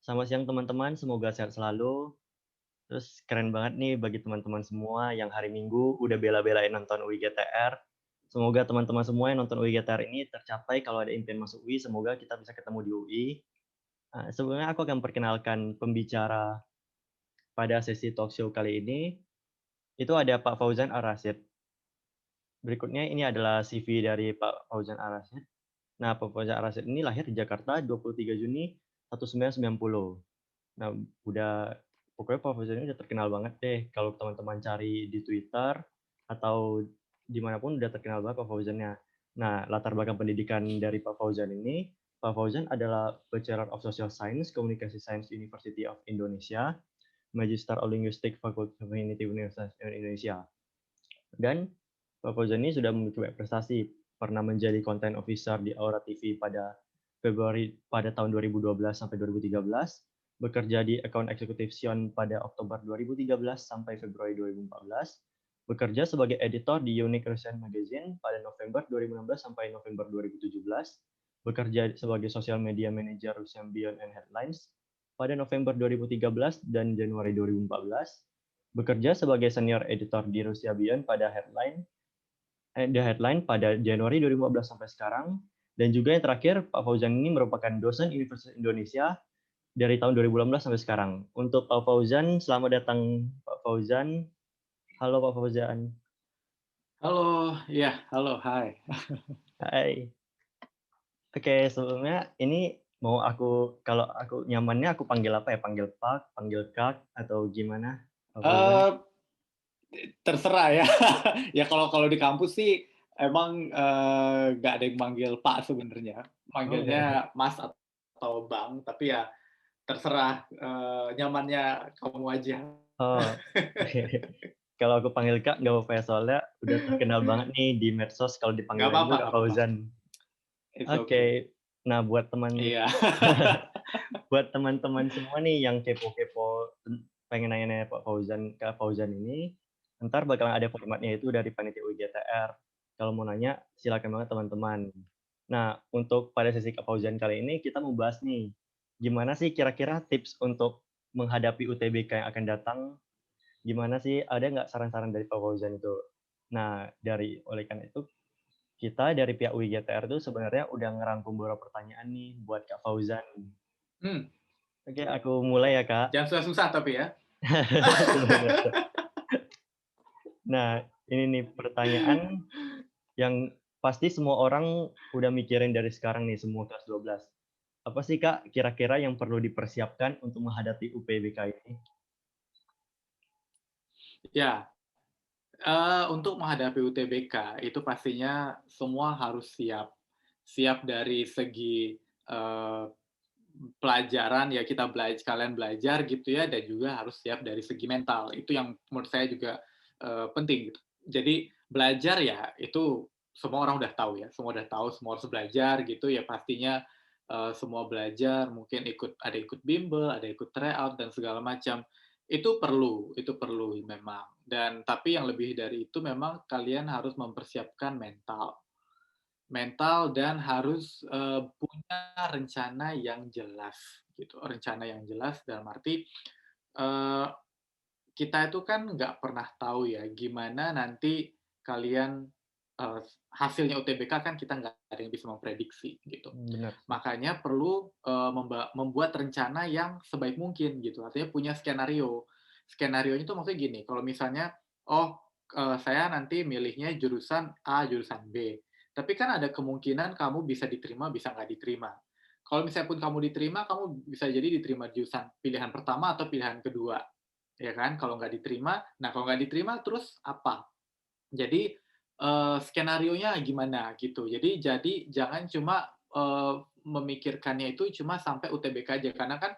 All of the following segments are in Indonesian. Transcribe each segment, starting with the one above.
Selamat siang teman-teman, semoga sehat selalu. Terus keren banget nih bagi teman-teman semua yang hari Minggu udah bela-belain nonton UIGTR. Semoga teman-teman semua yang nonton UIGTR ini tercapai kalau ada impian masuk UI, semoga kita bisa ketemu di UI. Sebelumnya aku akan perkenalkan pembicara pada sesi talk show kali ini. Itu ada Pak Fauzan Ar-Rasyid. Berikutnya ini adalah CV dari Pak Fauzan Ar-Rasyid. Nah, Pak Fauzan Ar-Rasyid ini lahir di Jakarta 23 Juni 1990. Nah, udah pokoknya Pak Fauzan ini udah terkenal banget deh. Kalau teman-teman cari di Twitter atau dimanapun udah terkenal banget Pak Fauzannya. Nah, latar belakang pendidikan dari Pak Fauzan ini, Pak Fauzan adalah Bachelor of Social Science, Communication Science University of Indonesia, Magister of Linguistics Fakultas Humanity Universitas Indonesia. Dan Pak Fauzan ini sudah memiliki banyak prestasi, pernah menjadi content officer di Aura TV pada tahun 2012 sampai 2013, bekerja di account eksekutif Sion pada Oktober 2013 sampai Februari 2014, bekerja sebagai editor di Unique Recent Magazine pada November 2016 sampai November 2017, bekerja sebagai social media manager Rusian Beyond and Headlines pada November 2013 dan Januari 2014, bekerja sebagai senior editor di Rusia Beyond pada The Headline pada Januari 2015 sampai sekarang. Dan juga yang terakhir, Pak Fauzan ini merupakan dosen Universitas Indonesia dari tahun 2018 sampai sekarang. Untuk Pak Fauzan, selamat datang Pak Fauzan. Halo Pak Fauzan. Halo, ya, halo, hai. Hai. Oke, sebelumnya ini mau kalau aku nyamannya aku panggil apa ya? Panggil Pak, panggil Kak, atau gimana Pak Fauzan? Eee, Terserah ya. Ya kalau kalau di kampus sih emang, nggak ada yang manggil Pak sebenarnya, Oh, nggak ada. manggilnya Mas atau Bang, tapi ya terserah, nyamannya kamu aja. Oh, oke. Kalau aku panggil Kak nggak apa-apa ya, soalnya udah terkenal banget nih di medsos kalau Nggak dipanggilnya apa-apa itu Kak nggak apa-apa. Fauzan. It's okay. Oke. Nah, Iya. buat teman-teman semua nih yang kepo-kepo pengen nanya-nanya Kak Fauzan ini, entar bakalan ada formatnya itu dari panitia UIGTR. Kalau mau nanya, silakan banget teman-teman. Nah, untuk pada sesi Kak Fauzan kali ini kita mau bahas nih, gimana sih kira-kira tips untuk menghadapi UTBK yang akan datang. Gimana sih, ada nggak saran-saran dari Pak Fauzan itu? Nah, oleh karena itu, kita dari pihak UIGTR itu sebenarnya udah ngerangkum beberapa pertanyaan nih buat Kak Fauzan. Mmm, Oke, aku mulai ya, Kak. jangan susah-susah tapi ya. Sebenarnya. Nah, ini nih pertanyaan yang pasti semua orang udah mikirin dari sekarang nih, semua kelas 12. Apa sih, Kak, kira-kira yang perlu dipersiapkan untuk menghadapi UTBK ini? Ya, untuk menghadapi UTBK itu pastinya semua harus siap. Siap dari segi, pelajaran ya kalian belajar gitu ya dan juga harus siap dari segi mental. Itu yang menurut saya juga, penting gitu. Jadi belajar ya itu semua orang udah tahu ya, semua udah tahu, semua harus belajar gitu ya pastinya, semua belajar mungkin ada ikut bimbel, ada ikut tryout dan segala macam. Itu perlu memang dan tapi yang lebih dari itu memang kalian harus mempersiapkan mental. Mental dan harus, punya rencana yang jelas gitu. Rencana yang jelas dalam arti, eee, kita itu kan nggak pernah tahu ya gimana nanti kalian, hasilnya UTBK kan kita nggak ada yang bisa memprediksi gitu. Benar sih. Makanya perlu, membuat rencana yang sebaik mungkin gitu, artinya punya skenario. Skenarionya itu maksudnya gini, kalau misalnya, oh, saya nanti milihnya jurusan A, jurusan B, tapi kan ada kemungkinan kamu bisa diterima, bisa nggak diterima. Kalau misalnya pun kamu diterima, kamu bisa jadi diterima jurusan pilihan pertama atau pilihan kedua, ya kan? Kalau nggak diterima, nah kalau nggak diterima terus apa? Jadi, skenarionya gimana gitu. Jadi jangan cuma, memikirkannya itu cuma sampai UTBK aja, karena kan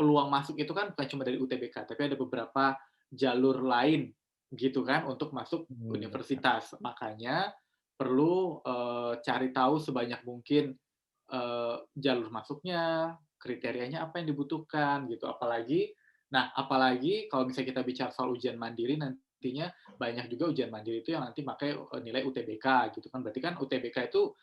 peluang masuk itu kan bukan cuma dari UTBK, tapi ada beberapa jalur lain gitu kan untuk masuk Benar, Kak. universitas. Makanya perlu, cari tahu sebanyak mungkin, jalur masuknya, kriterianya apa yang dibutuhkan gitu. Apalagi kalau misalnya kita bicara soal ujian mandiri nantinya banyak juga ujian mandiri itu yang nanti pakai, nilai UTBK gitu kan. Berarti kan UTBK itu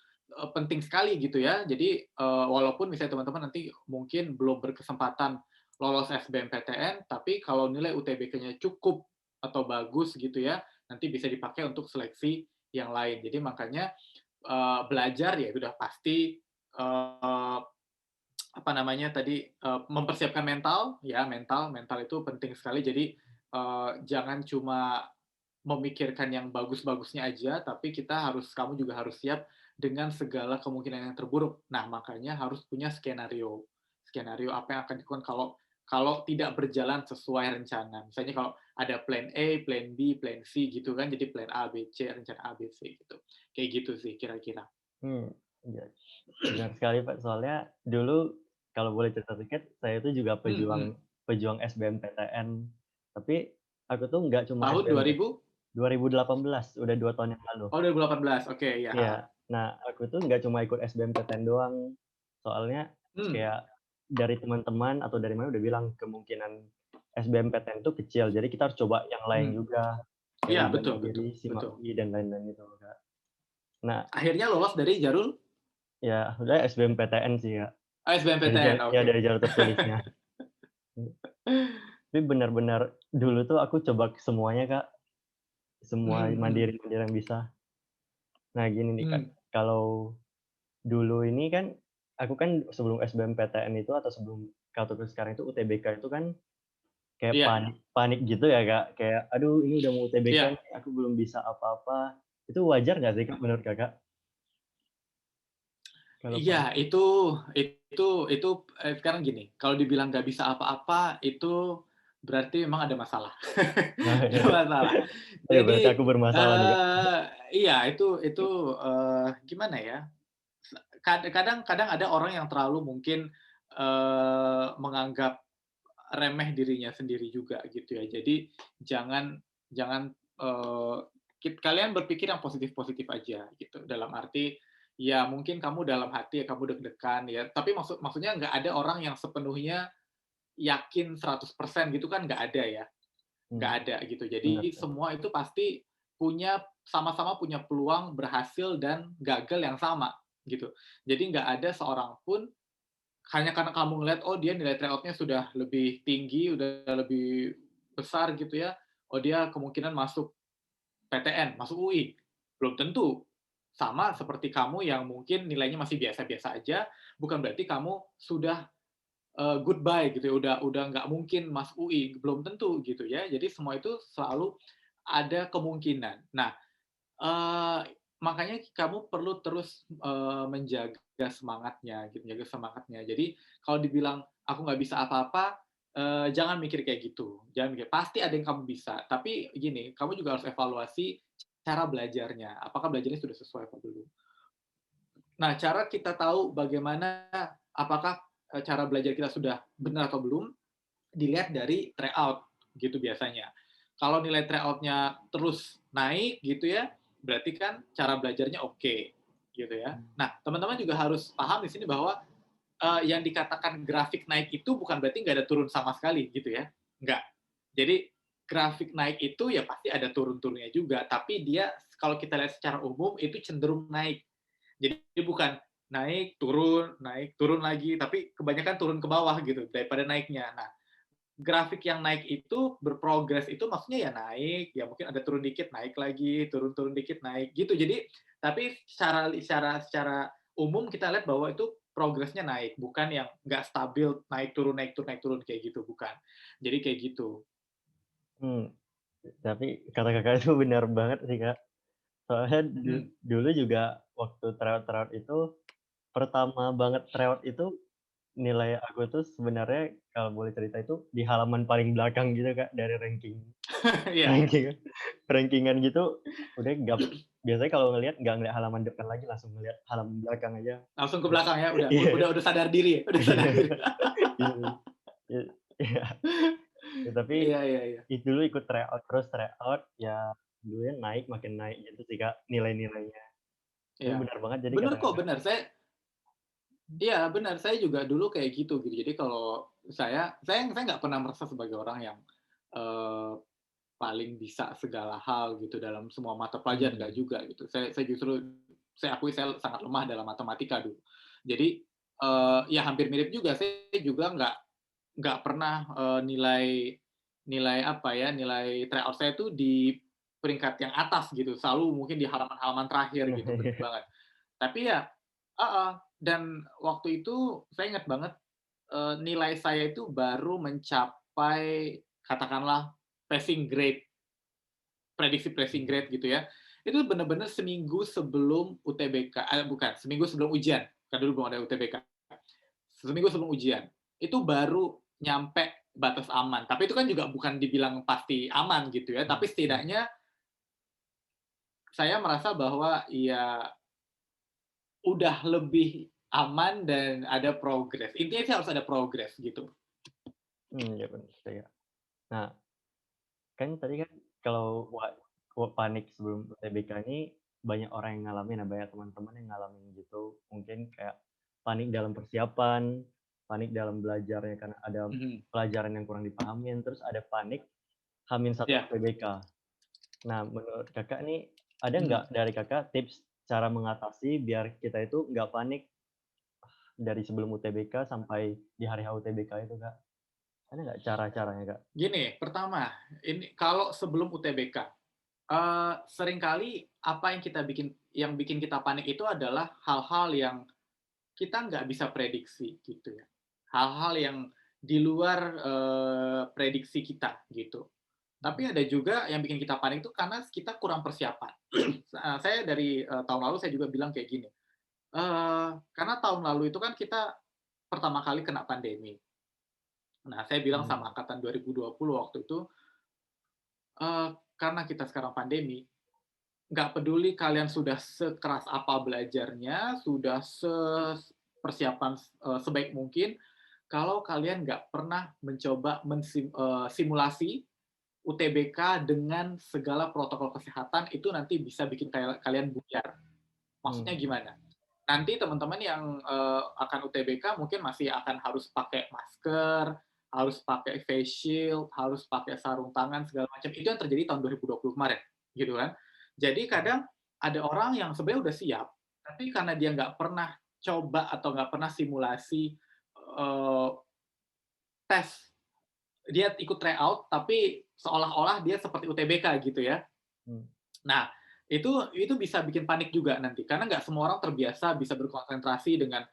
penting sekali gitu ya. Jadi, walaupun misalnya teman-teman nanti mungkin belum berkesempatan lolos SBMPTN, tapi kalau nilai UTBK-nya cukup atau bagus gitu ya, nanti bisa dipakai untuk seleksi yang lain. Jadi makanya, belajar ya udah pasti, apa namanya tadi, mempersiapkan mental, ya mental mental itu penting sekali. Jadi, jangan cuma memikirkan yang bagus-bagusnya aja, tapi kamu juga harus siap dengan segala kemungkinan yang terburuk. Nah, makanya harus punya skenario. Skenario apa yang akan dilakukan kalau kalau tidak berjalan sesuai rencana. Misalnya kalau ada plan A, plan B, plan C gitu kan, jadi plan A, B, C, rencana A, B, C gitu. Kayak gitu sih kira-kira. Hmm, iya, benar sekali, Pak. Soalnya dulu kalau boleh cerita sedikit, saya itu juga Mhm pejuang mhm. pejuang SBMPTN, tapi aku tuh nggak cuma Tahun SBMP 2000? 2018, udah 2 tahun yang lalu. Oh 2018, oke, ya, Iya. heeh. Nah, aku tuh nggak cuma ikut SBMPTN doang, soalnya Mmm, kayak dari teman-teman atau dari mana udah bilang kemungkinan SBMPTN itu kecil, jadi kita harus coba yang lain mhm. juga, kayak Iya, ujian betul betul mandiri, betul. SIMAK-I, dan lain-lain itu, Kak. Nah, Akhirnya lolos dari Jarul? ya udah SBMPTN sih, Kak, Oh, dari SBMPTN, oke. jalur tertulisnya. Tapi benar-benar dulu tuh aku coba semuanya, Kak, semua Mhm mhm. mandiri-mandiri yang bisa. Nah, gini nih, Kak, Mmm, kalau dulu ini kan, aku kan sebelum SBMPTN itu atau sebelum kartu sekarang itu UTBK itu kan kayak iya panik panik gitu ya, Kak, kayak, "Aduh ini udah mau UTBK iya nih, aku belum bisa apa-apa." Itu wajar nggak sih, Kak, menurut Kakak kalau iya, panik? itu, sekarang gini, kalau dibilang nggak bisa apa-apa, itu berarti memang ada masalah. Nah, Ada masalah. oh ya berarti Jadi, aku bermasalah nih, Kak. iya, itu, gimana ya, kadang ada orang yang terlalu mungkin, menganggap remeh dirinya sendiri juga gitu ya. Jadi jangan jangan, kalian berpikir yang positif-positif aja gitu. Dalam arti, ya mungkin kamu dalam hati ya kamu deg-degan ya, tapi maksudnya nggak ada orang yang sepenuhnya yakin 100% gitu kan nggak ada ya, nggak Mmm, ada gitu. bener Jadi sih. semua itu pasti sama-sama punya peluang berhasil dan gagal yang sama gitu. Jadi nggak ada seorang pun hanya karena kamu ngelihat, oh dia nilai tryout-nya sudah lebih tinggi, udah lebih besar gitu ya, oh dia kemungkinan masuk PTN, masuk UI. Belum tentu. Sama seperti kamu yang mungkin nilainya masih biasa-biasa aja, bukan berarti kamu sudah, goodbye gitu ya, udah nggak mungkin masuk UI, belum tentu gitu ya. Jadi semua itu selalu ada kemungkinan. Nah, makanya kamu perlu terus, menjaga semangatnya gitu, menjaga semangatnya. Jadi kalau dibilang, "Aku nggak bisa apa-apa," jangan mikir kayak gitu, jangan mikir pasti ada yang kamu bisa. Tapi gini, kamu juga harus evaluasi cara belajarnya, apakah belajarnya sudah sesuai apa belum. Nah, cara kita tahu bagaimana apakah, cara belajar kita sudah benar atau belum, dilihat dari tryout gitu biasanya. Kalau nilai tryout-nya terus naik gitu ya, berarti kan cara belajarnya oke, gitu ya. Mmm, Nah, teman-teman juga harus paham di sini bahwa, yang dikatakan grafik naik itu bukan berarti nggak ada turun sama sekali gitu ya, nggak. Jadi grafik naik itu ya pasti ada turun-turunnya juga, tapi dia kalau kita lihat secara umum itu cenderung naik. Jadi bukan naik, turun lagi, tapi kebanyakan turun ke bawah gitu daripada naiknya. Nah, grafik yang naik itu berprogres itu maksudnya ya naik, ya mungkin ada turun dikit, naik lagi, turun-turun dikit, naik gitu. Jadi tapi secara umum kita lihat bahwa itu progresnya naik, bukan yang nggak stabil, naik turun naik turun naik turun kayak gitu, bukan. Jadi kayak gitu. mmm, tapi kata Kakak itu benar banget sih, Kak. Soalnya Mhm. dulu juga waktu tryout-tryout itu, pertama banget tryout itu nilai aku tuh sebenarnya kalau boleh cerita itu di halaman paling belakang gitu, Kak, dari Iya iya. ranking ranking-an gitu udah nggak biasanya kalau ngelihat nggak ngelihat halaman depan lagi, langsung ngelihat halaman belakang aja. Langsung ke Terus belakang ya, iya, udah sadar diri ya, udah sadar iya, diri. iya sih. Iya, ya tapi Iya iya iya. dulu ikut tryout terus tryout ya dulunya naik makin naik gitu sih, Kak, nilai-nilainya. Tapi Iya. benar banget jadi Bener kata kok, Kakak. bener. Iya benar, saya juga dulu kayak gitu. Jadi kalau saya nggak pernah merasa sebagai orang yang, eee, paling bisa segala hal gitu dalam semua mata pelajaran, nggak Mmm, juga gitu. Saya justru saya akui saya sangat lemah dalam matematika dulu. Jadi, ya hampir mirip juga, saya juga nggak pernah, nilai nilai apa ya, nilai tryout saya tuh di peringkat yang atas gitu, selalu mungkin di halaman-halaman terakhir gitu, bener banget. Tapi ya heeh, dan waktu itu saya ingat banget, nilai saya itu baru mencapai katakanlah passing grade, prediksi passing grade gitu ya. Itu bener-bener seminggu sebelum UTBK, bukan, seminggu sebelum ujian, kan dulu belum ada UTBK. Seminggu sebelum ujian, itu baru nyampe batas aman. Tapi itu kan juga bukan dibilang pasti aman gitu ya, tapi setidaknya saya merasa bahwa ya udah lebih aman dan ada progres. Intinya sih harus ada progres gitu. Ya benar saya. Nah, kan tadi kan kalau panik sebelum UTBK ini banyak orang yang ngalamin, nah banyak teman-teman yang ngalamin gitu. Mungkin kayak panik dalam persiapan, panik dalam belajarnya karena ada Mhm. pelajaran yang kurang dipahamin, terus ada panik H-1 Iya, UTBK. Nah, menurut Kakak nih, ada nggak mhm. dari Kakak tips cara mengatasi biar kita itu nggak panik dari sebelum UTBK sampai di hari H UTBK itu, Kak? Ada nggak cara-caranya, Kak? Gini, pertama, ini kalau sebelum UTBK, seringkali apa yang bikin kita panik itu adalah hal-hal yang kita nggak bisa prediksi gitu ya. Hal-hal yang di luar, prediksi kita gitu. Tapi ada juga yang bikin kita panik itu karena kita kurang persiapan. Saya dari, tahun lalu saya juga bilang kayak gini, karena tahun lalu itu kan kita pertama kali kena pandemi. Nah, saya bilang Mmm, sama angkatan 2020 waktu itu, karena kita sekarang pandemi, nggak peduli kalian sudah sekeras apa belajarnya, sudah persiapan sebaik mungkin, kalau kalian nggak pernah mencoba simulasi UTBK dengan segala protokol kesehatan, itu nanti bisa bikin kalian buyar. Maksudnya mmm, gimana? Nanti teman-teman yang, akan UTBK mungkin masih akan harus pakai masker, harus pakai face shield, harus pakai sarung tangan segala macam. Itu yang terjadi tahun 2020 kemarin, gitu kan. Jadi kadang ada orang yang sebenarnya udah siap, tapi karena dia nggak pernah coba atau nggak pernah simulasi, tes, dia ikut tryout, tapi seolah-olah dia seperti UTBK gitu ya. mmm, Nah, itu bisa bikin panik juga nanti, karena nggak semua orang terbiasa bisa berkonsentrasi dengan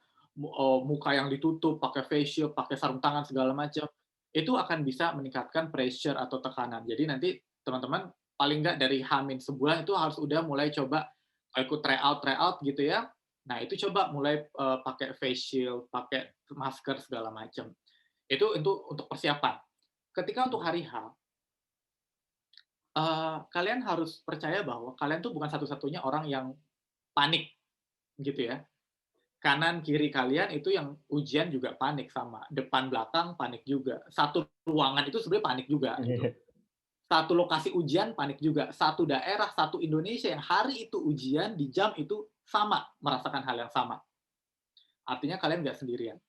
muka yang ditutup, pakai face shield, pakai sarung tangan segala macam. Itu akan bisa meningkatkan pressure atau tekanan. Jadi nanti teman-teman paling nggak dari H- sebulan itu harus udah mulai coba ikut tryout gitu ya. Nah, itu coba mulai, pakai face shield, pakai masker segala macam. Itu untuk persiapan. Ketika untuk hari H, kalian harus percaya bahwa kalian tuh bukan satu-satunya orang yang panik, gitu ya. Kanan kiri kalian itu yang ujian juga panik sama, depan belakang panik juga. Satu ruangan itu sebenarnya panik juga gitu. Satu lokasi ujian panik juga. Satu daerah, satu Indonesia yang hari itu ujian di jam itu sama, merasakan hal yang sama. Artinya kalian nggak sendirian.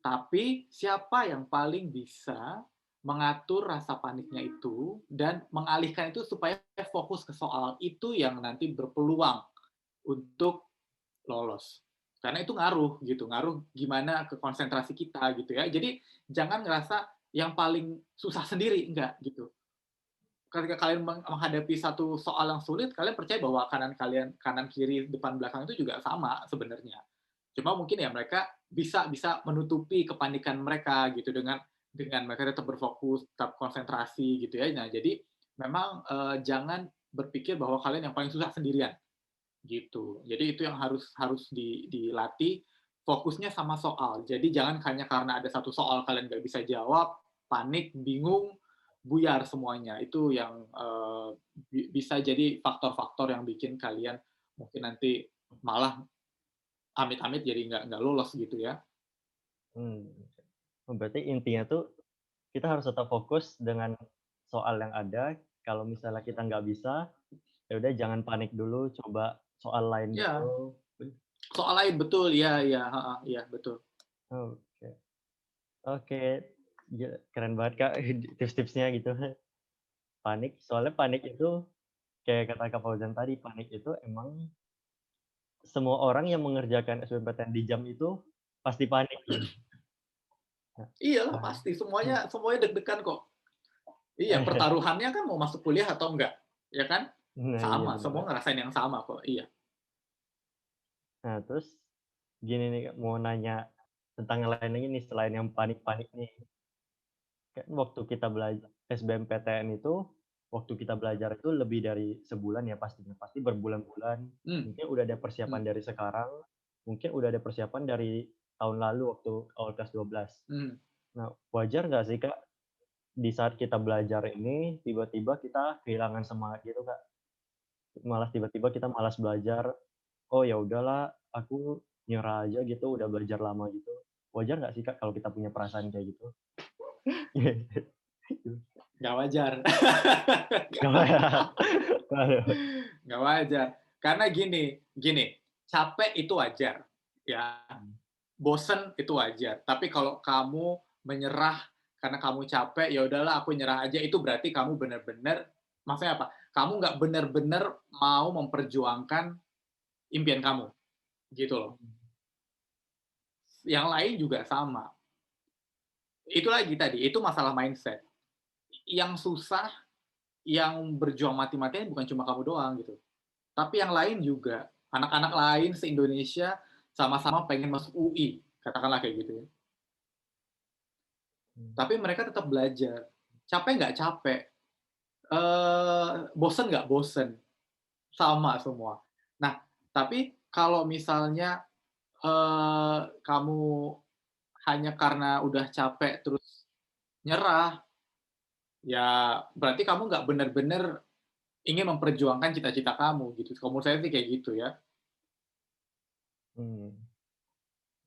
Tapi siapa yang paling bisa mengatur rasa paniknya itu dan mengalihkan itu supaya fokus ke soal itu yang nanti berpeluang untuk lolos. Karena itu ngaruh gitu, ngaruh gimana ke konsentrasi kita gitu ya. Jadi jangan ngerasa yang paling susah sendiri, enggak gitu. Ketika kalian menghadapi satu soal yang sulit, kalian percaya bahwa kanan kiri, depan belakang itu juga sama sebenarnya. Cuma mungkin ya mereka bisa bisa menutupi kepanikan mereka gitu dengan mereka tetap berfokus, tetap konsentrasi gitu ya. Nah, jadi memang, jangan berpikir bahwa kalian yang paling susah sendirian, gitu. Jadi itu yang harus harus dilatih, fokusnya sama soal. Jadi jangan hanya karena ada satu soal kalian nggak bisa jawab, panik, bingung, buyar semuanya. Itu yang, bisa jadi faktor-faktor yang bikin kalian mungkin nanti malah amit-amit jadi nggak lolos gitu ya. mmm. Oh, berarti intinya tuh kita harus tetap fokus dengan soal yang ada, kalau misalnya kita nggak bisa, ya udah jangan panik dulu, coba soal lain Iya, dulu. soal lain betul, iya iya, heeh, iya betul. Oke. Oke, keren banget, Kak, tips-tipsnya gitu. Panik, soalnya panik itu kayak kata Kak Fauzan tadi, panik itu emang semua orang yang mengerjakan SBMPTN di jam itu pasti panik gitu. Iyalah Nah, pasti, semuanya semuanya deg-degan kok. Iya, pertaruhannya kan mau masuk kuliah atau enggak, ya kan? nah iya Sama, bener semua Kak. ngerasain yang sama kok, iya. Nah terus gini nih Kak, mau nanya tentang yang lain lagi nih selain yang panik-panik nih. Kan waktu kita SBMPTN itu, waktu kita belajar itu lebih dari sebulan ya pastinya, pasti berbulan-bulan. Mmm, Mungkin udah ada persiapan mmm, dari sekarang, mungkin udah ada persiapan dari tahun lalu waktu awal kelas 12. mmm. Nah, wajar nggak sih, Kak, di saat kita belajar ini, tiba-tiba kita kehilangan semangat gitu, Kak? Malah tiba-tiba kita malas belajar, "Oh, ya udahlah, aku nyerah aja," gitu, udah belajar lama gitu. Wajar nggak sih, Kak, kalau kita punya perasaan kayak gitu? Nggak wajar. Waduh. Nggak wajar. Karena gini gini, capek itu wajar, ya, bosen itu wajar. Tapi kalau kamu menyerah karena kamu capek, "Ya udahlah aku nyerah aja," itu berarti kamu bener-bener maksudnya apa, kamu nggak bener-bener mau memperjuangkan impian kamu, gitu loh. Yang lain juga sama. Itu lagi tadi, itu masalah mindset. Yang susah, yang berjuang mati-matian bukan cuma kamu doang gitu, tapi yang lain juga. Anak-anak lain se-Indonesia sama-sama pengen masuk UI, katakanlah kayak gitu ya. Tapi mereka tetap belajar. Capek nggak capek, bosen nggak bosen, sama semua. Nah, tapi kalau misalnya, kamu hanya karena udah capek terus nyerah, ya berarti kamu nggak bener-bener ingin memperjuangkan cita-cita kamu gitu. Kalau menurut saya sih kayak gitu ya. Mmm,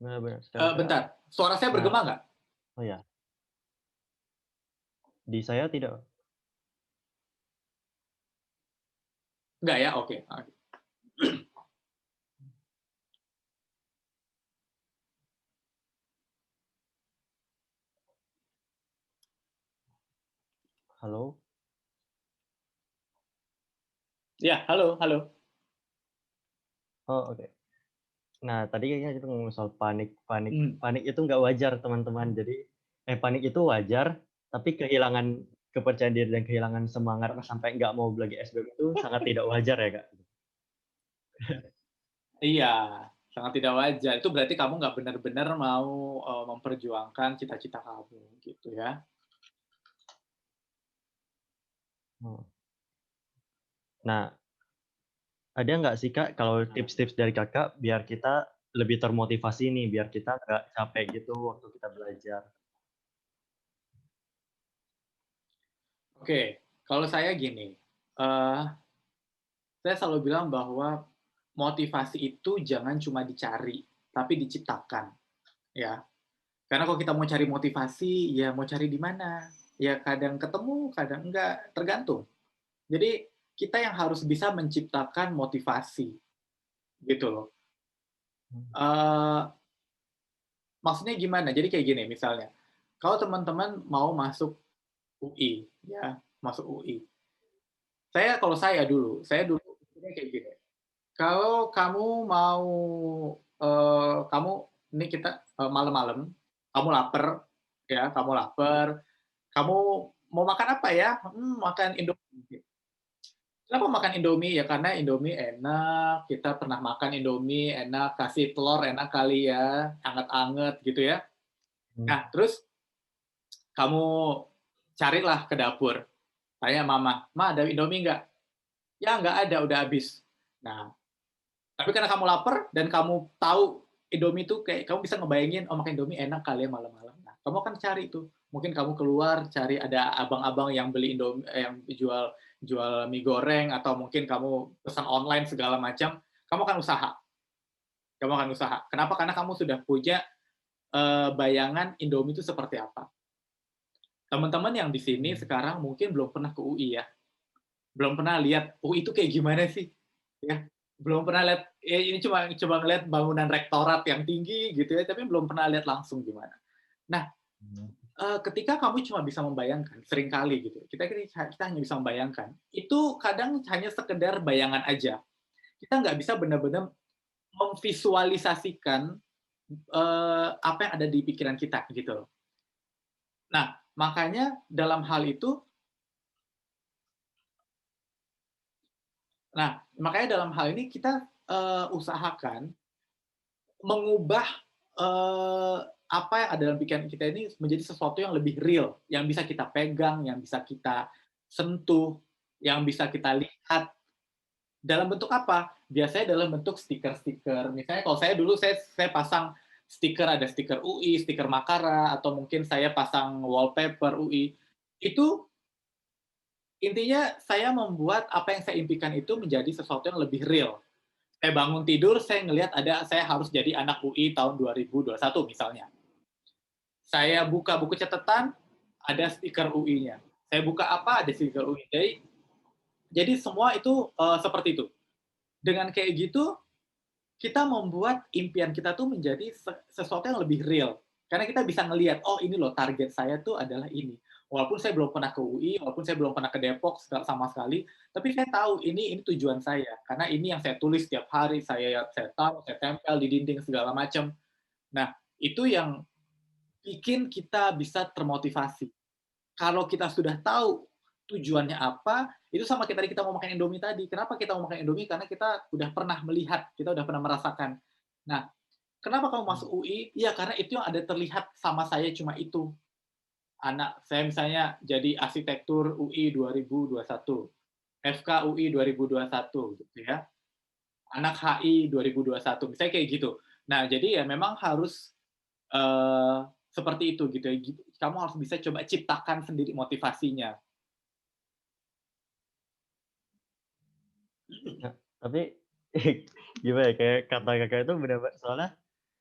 benar benar sekali, Kak. Bentar, suara saya Nah bergema nggak? oh ya, di saya tidak. Nggak ya? Oke. Halo? Iya, halo halo. Oh, oke. Nah, tadi kayaknya kita ngomong soal panik panik Mmm, panik itu nggak wajar, teman-teman. Jadi panik itu wajar, tapi kehilangan kepercayaan diri dan kehilangan semangat sampai nggak mau lagi SBM itu sangat tidak wajar ya, Kak. iya, sangat tidak wajar. Itu berarti kamu nggak benar-benar mau, memperjuangkan cita-cita kamu, gitu ya. Oh. Nah, ada nggak sih, Kak, kalau tips-tips dari Kakak biar kita lebih termotivasi nih, biar kita nggak capek gitu waktu kita belajar? Oke, kalau saya gini, eee, saya selalu bilang bahwa motivasi itu jangan cuma dicari, tapi diciptakan, ya. Karena kalau kita mau cari motivasi, ya mau cari di mana? Ya kadang ketemu, kadang enggak, tergantung. Jadi, kita yang harus bisa menciptakan motivasi, gitu loh. Mmm, Eee, maksudnya gimana? Jadi kayak gini misalnya, kalau teman-teman mau masuk UI, ya, masuk UI. Saya dulu pikirnya kayak gini, kalau kamu mau, kamu ini kita, malam-malam, kamu lapar, ya, kamu lapar, kamu mau makan apa ya? Makan Indomie. Kenapa makan Indomie? Ya karena Indomie enak, kita pernah makan Indomie enak, kasih telur enak kali ya, anget-anget gitu ya. mhm, Nah, terus kamu carilah ke dapur, tanya mama, "Ma, ada Indomie nggak?" "Ya nggak ada, udah habis." Nah, tapi karena kamu lapar dan kamu tahu Indomie itu kayak kamu bisa ngebayangin, "Oh, makan Indomie enak kali ya malam-malam." Nah, kamu akan cari tuh, mungkin kamu keluar cari ada abang-abang yang beli yang jual jual mie goreng atau mungkin kamu pesan online segala macam, kamu akan usaha kamu akan usaha. Kenapa? Karena kamu sudah punya, bayangan Indomie itu seperti apa. Teman-teman yang di sini mmm, sekarang mungkin belum pernah ke UI ya, belum pernah lihat UI itu kayak gimana sih, ya. Belum pernah lihat ya ini cuma coba ngelihat bangunan rektorat yang tinggi gitu ya, tapi belum pernah lihat langsung gimana. Nah, mhm, ketika kamu cuma bisa membayangkan, seringkali gitu, kita hanya bisa membayangkan, itu kadang hanya sekedar bayangan aja. Kita nggak bisa benar-benar memvisualisasikan apa yang ada di pikiran kita gitu loh. Nah, makanya dalam hal itu dalam hal ini kita, usahakan mengubah, eee, apa yang ada dalam pikiran kita ini menjadi sesuatu yang lebih real, yang bisa kita pegang, yang bisa kita sentuh, yang bisa kita lihat. Dalam bentuk apa? Biasanya dalam bentuk stiker-stiker. Misalnya kalau saya dulu saya pasang stiker, ada stiker UI, stiker Makara, atau mungkin saya pasang wallpaper UI. Itu intinya saya membuat apa yang saya impikan itu menjadi sesuatu yang lebih real. Saya bangun tidur, saya ngelihat saya harus jadi anak UI tahun 2021 misalnya. Saya buka buku catatan, ada stiker UI-nya. Saya buka apa, ada stiker UI. Jadi semua itu seperti itu. Dengan kayak gitu, kita membuat impian kita tuh menjadi sesuatu yang lebih real. Karena kita bisa ngelihat, oh ini loh target saya tuh adalah ini. Walaupun saya belum pernah ke UI, walaupun saya belum pernah ke Depok sama sekali, tapi saya tahu ini tujuan saya. Karena ini yang saya tulis setiap hari, saya taruh, saya tempel di dinding segala macam. Nah, itu yang bikin kita bisa termotivasi. Kalau kita sudah tahu tujuannya apa, itu sama kayak tadi kita mau makan Indomie tadi. Kenapa kita mau makan Indomie? Karena kita udah pernah melihat, kita udah pernah merasakan. Nah, kenapa kamu masuk UI? Iya, karena itu yang ada terlihat sama saya cuma itu. Anak saya misalnya jadi arsitektur UI 2021, FK UI 2021 gitu ya. Anak HI 2021, misalnya kayak gitu. Nah, jadi ya memang harus seperti itu gitu ya. Kamu harus bisa coba ciptakan sendiri motivasinya. Nah, tapi gimana ya, kayak kata Kakak itu bener soalnya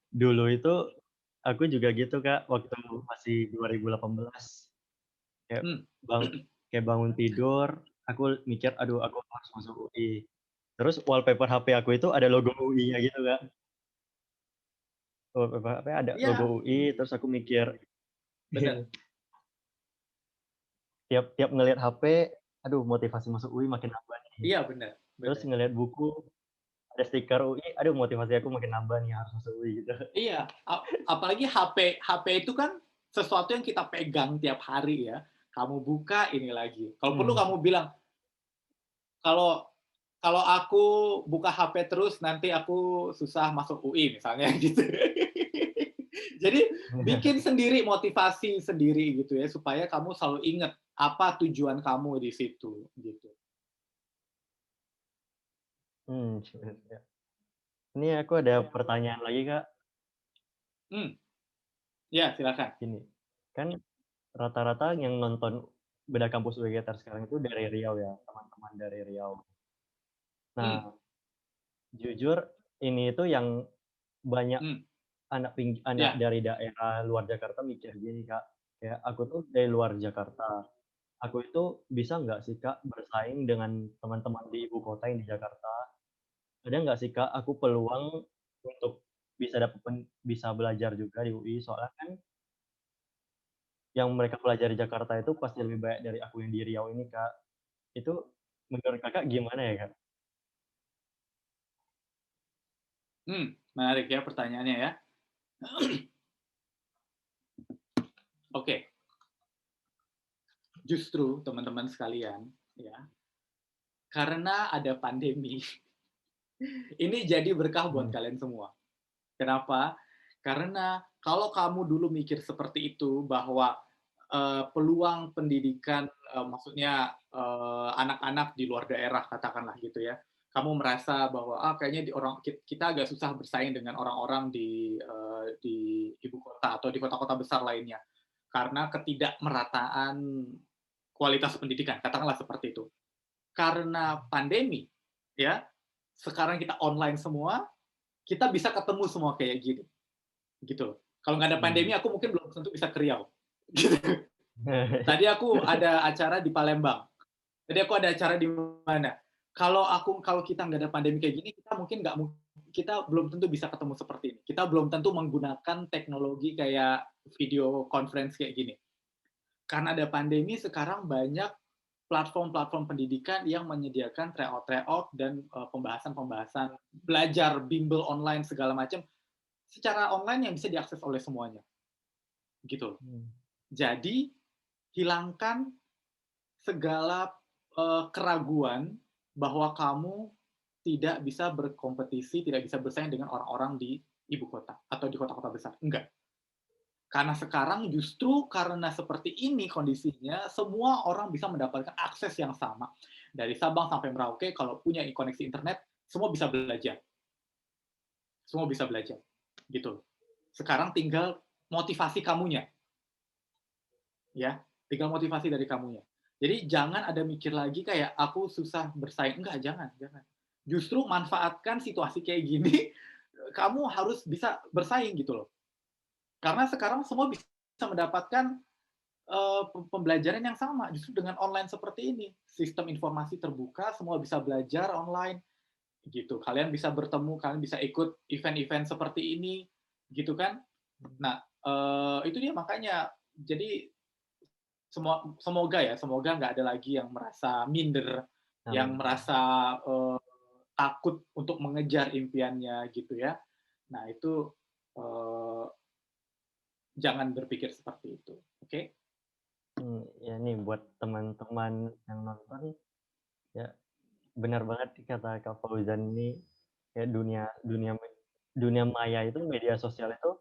dulu itu aku juga gitu, Kak, waktu masih 2018. Kayak Hmm. bang kayak bangun tidur, aku mikir, "Aduh, aku harus masuk UI." Terus wallpaper HP aku itu ada logo UI-nya gitu, Kak. Wallpaper HP ada logo Iya, UI, terus aku mikir bener. tiap tiap ngelihat HP, aduh motivasi masuk UI makin nambah nih. Iya, bener Terus bener. ngelihat buku, ada stiker UI, aduh motivasi aku makin nambah nih harus masuk UI gitu. Iya, apalagi HP itu kan sesuatu yang kita pegang tiap hari ya. Kamu buka, ini lagi. Kalau perlu Mhm. kamu bilang, "Kalau kalau aku buka HP terus nanti aku susah masuk UI," misalnya gitu. Jadi bikin sendiri motivasi sendiri gitu ya, supaya kamu selalu ingat apa tujuan kamu di situ, gitu. Siap. Ini aku ada pertanyaan lagi, Kak. Hmm, ya silakan. Gini, kan rata-rata yang nonton Beda Kampus UiGTR sekarang itu dari Riau ya, teman-teman dari Riau. Hmm, Nah, jujur ini itu yang banyak hmm, anak ya, dari daerah luar Jakarta mikir gini, Kak, kayak, "Aku tuh dari luar Jakarta, aku itu bisa nggak sih, Kak, bersaing dengan teman-teman di ibu kota yang di Jakarta? Ada nggak sih, Kak, aku peluang untuk bisa belajar juga di UI?" Soalnya kan yang mereka pelajari Jakarta itu pasti lebih banyak dari aku yang di Riau ini, Kak. Itu menurut Kakak gimana ya, Kak? menarik ya pertanyaannya ya. Oke, justru teman-teman sekalian ya, karena ada pandemi, ini jadi berkah buat Mhm, kalian semua. Kenapa? Karena kalau kamu dulu mikir seperti itu bahwa, peluang pendidikan, maksudnya, anak-anak di luar daerah katakanlah gitu ya, kamu merasa bahwa, kayaknya kita agak susah bersaing dengan orang-orang di ibu kota atau di kota-kota besar lainnya, karena ketidakmerataan kualitas pendidikan, katakanlah seperti itu. Karena pandemi, ya, sekarang kita online semua, kita bisa ketemu semua kayak gini. Gitu loh. Kalau nggak ada pandemi mmm. aku mungkin belum tentu bisa ke Riau. Gitu. Tadi aku ada acara di Palembang, tadi aku ada acara di mana. Kalau kita nggak ada pandemi kayak gini, kita belum tentu bisa ketemu seperti ini. Kita belum tentu menggunakan teknologi kayak video conference kayak gini. Karena ada pandemi sekarang banyak platform-platform pendidikan yang menyediakan tryout-tryout dan pembahasan-pembahasan belajar bimbel online segala macam secara online yang bisa diakses oleh semuanya, gitu. Mmm, Jadi hilangkan segala keraguan bahwa kamu tidak bisa berkompetisi, tidak bisa bersaing dengan orang-orang di ibu kota atau di kota-kota besar. Enggak. Karena sekarang justru karena seperti ini kondisinya, semua orang bisa mendapatkan akses yang sama. Dari Sabang sampai Merauke, kalau punya koneksi internet, semua bisa belajar. Semua bisa belajar. Gitu. Sekarang tinggal motivasi kamunya. Ya, tinggal motivasi dari kamunya. Jadi jangan ada mikir lagi kayak aku susah bersaing. Enggak, jangan, jangan. Justru manfaatkan situasi kayak gini, kamu harus bisa bersaing gitu loh. Karena sekarang semua bisa mendapatkan pembelajaran yang sama, justru dengan online seperti ini. Sistem informasi terbuka, semua bisa belajar online, gitu. Kalian bisa bertemu, kalian bisa ikut event-event seperti ini, gitu kan. Nah, itu dia makanya. Jadi semoga ya, semoga nggak ada lagi yang merasa minder, yang amin. merasa takut untuk mengejar impiannya gitu ya. Nah itu eh, jangan berpikir seperti itu, oke? Ya nih buat teman-teman yang nonton, ya benar banget kata Kak Fauzan ini, kayak dunia dunia dunia maya itu, media sosial itu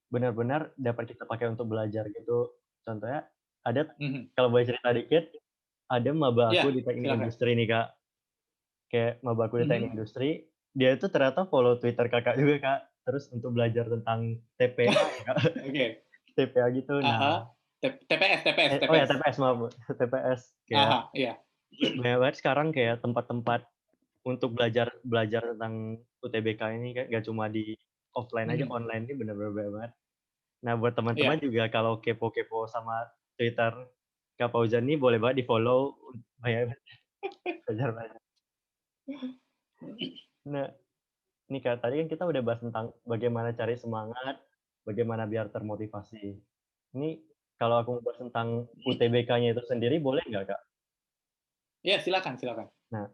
benar-benar dapat kita pakai untuk belajar gitu. Contohnya ada, Mhm. kalau boleh cerita dikit, ada maba Iya, aku di teknik silakan. industri nih, Kak. Kayak maba aku di teknik Mhm. industri, dia itu ternyata follow Twitter Kakak juga, Kak. Terus untuk belajar tentang TPA ya, Kak, Oke. TPA gitu. Heeh. Nah, TPS TPS oh ya TPS. TPS, maaf, Bu, TPS. Kayak Aha, iya. banyak banget sekarang kayak tempat-tempat untuk belajar belajar tentang UTBK ini, kan nggak cuma di offline aja, Mhm. online ini bener-bener banyak banget. Nah, buat teman-teman Iya. juga kalau kepo-kepo sama Twitter Kak Fauzan nih, boleh banget di-follow, banyak belajar banyak. Nah, nih Kak, tadi kan kita udah bahas tentang bagaimana cari semangat, bagaimana biar termotivasi. Ini kalau aku mau bahas tentang UTBK-nya itu sendiri boleh nggak, Kak? Iya, silakan silakan. Nah,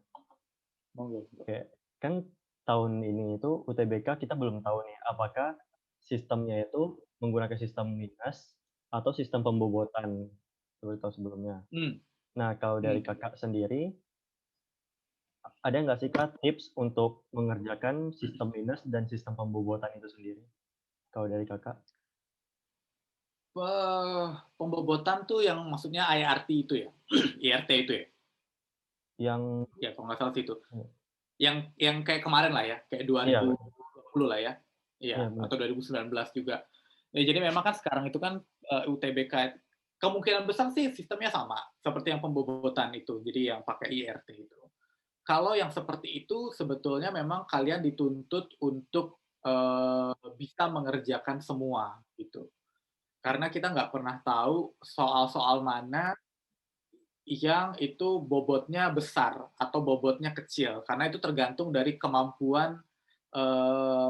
Monggo. kayak kan tahun ini itu UTBK kita belum tahu nih, apakah sistemnya itu menggunakan sistem minus atau sistem pembobotan seperti tahun sebelumnya. Mmm, Nah, kalau dari mhm. Kakak sendiri, ada nggak sih Kak tips untuk mengerjakan sistem minus dan sistem pembobotan itu sendiri? Kalau dari Kakak? Pembobotan tuh yang maksudnya IRT itu ya? IRT itu ya? Yang Ya, kalau nggak salah sih itu. iya, Yang kayak kemarin lah ya, kayak iya, 2020 lah ya. iya, Iya, bener. atau 2019 juga. Ya jadi memang kan sekarang itu kan, UTBK kemungkinan besar sih sistemnya sama, seperti yang pembobotan itu, jadi yang pakai IRT itu. Kalau yang seperti itu sebetulnya memang kalian dituntut untuk, bisa mengerjakan semua, gitu. Karena kita nggak pernah tahu soal-soal mana yang itu bobotnya besar atau bobotnya kecil, karena itu tergantung dari kemampuan, eee,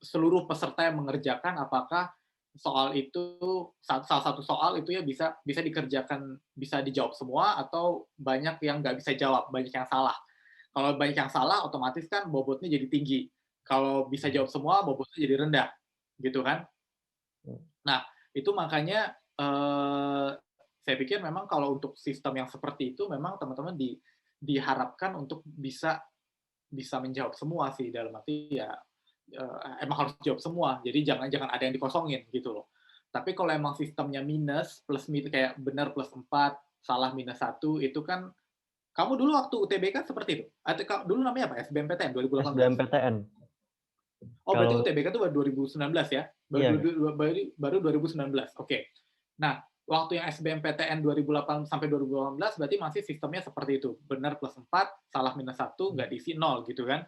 seluruh peserta yang mengerjakan apakah soal itu salah satu soal itu ya bisa bisa dikerjakan bisa dijawab semua atau banyak yang nggak bisa jawab, banyak yang salah. Kalau banyak yang salah otomatis kan bobotnya jadi tinggi, kalau bisa Mhm, jawab semua bobotnya jadi rendah, gitu kan. mhm, Nah, itu makanya, saya pikir memang kalau untuk sistem yang seperti itu memang teman-teman diharapkan untuk bisa bisa menjawab semua sih, dalam arti ya, emang harus jawab semua, jadi jangan jangan ada yang dikosongin gitu loh. Tapi kalau emang sistemnya minus, kayak benar plus 4 salah minus 1 itu kan kamu dulu waktu UTBK seperti itu? Atau dulu namanya apa, SBMPTN 2018? SBMPTN. Oh, berarti Kalau UTBK itu baru 2019 ya? Baru iya, du Kak. du baru baru 2019, oke. Nah, waktu yang SBMPTN 2008 sampai 2018 berarti masih sistemnya seperti itu, benar plus 4 salah minus 1 Mhm, nggak diisi 0 gitu kan.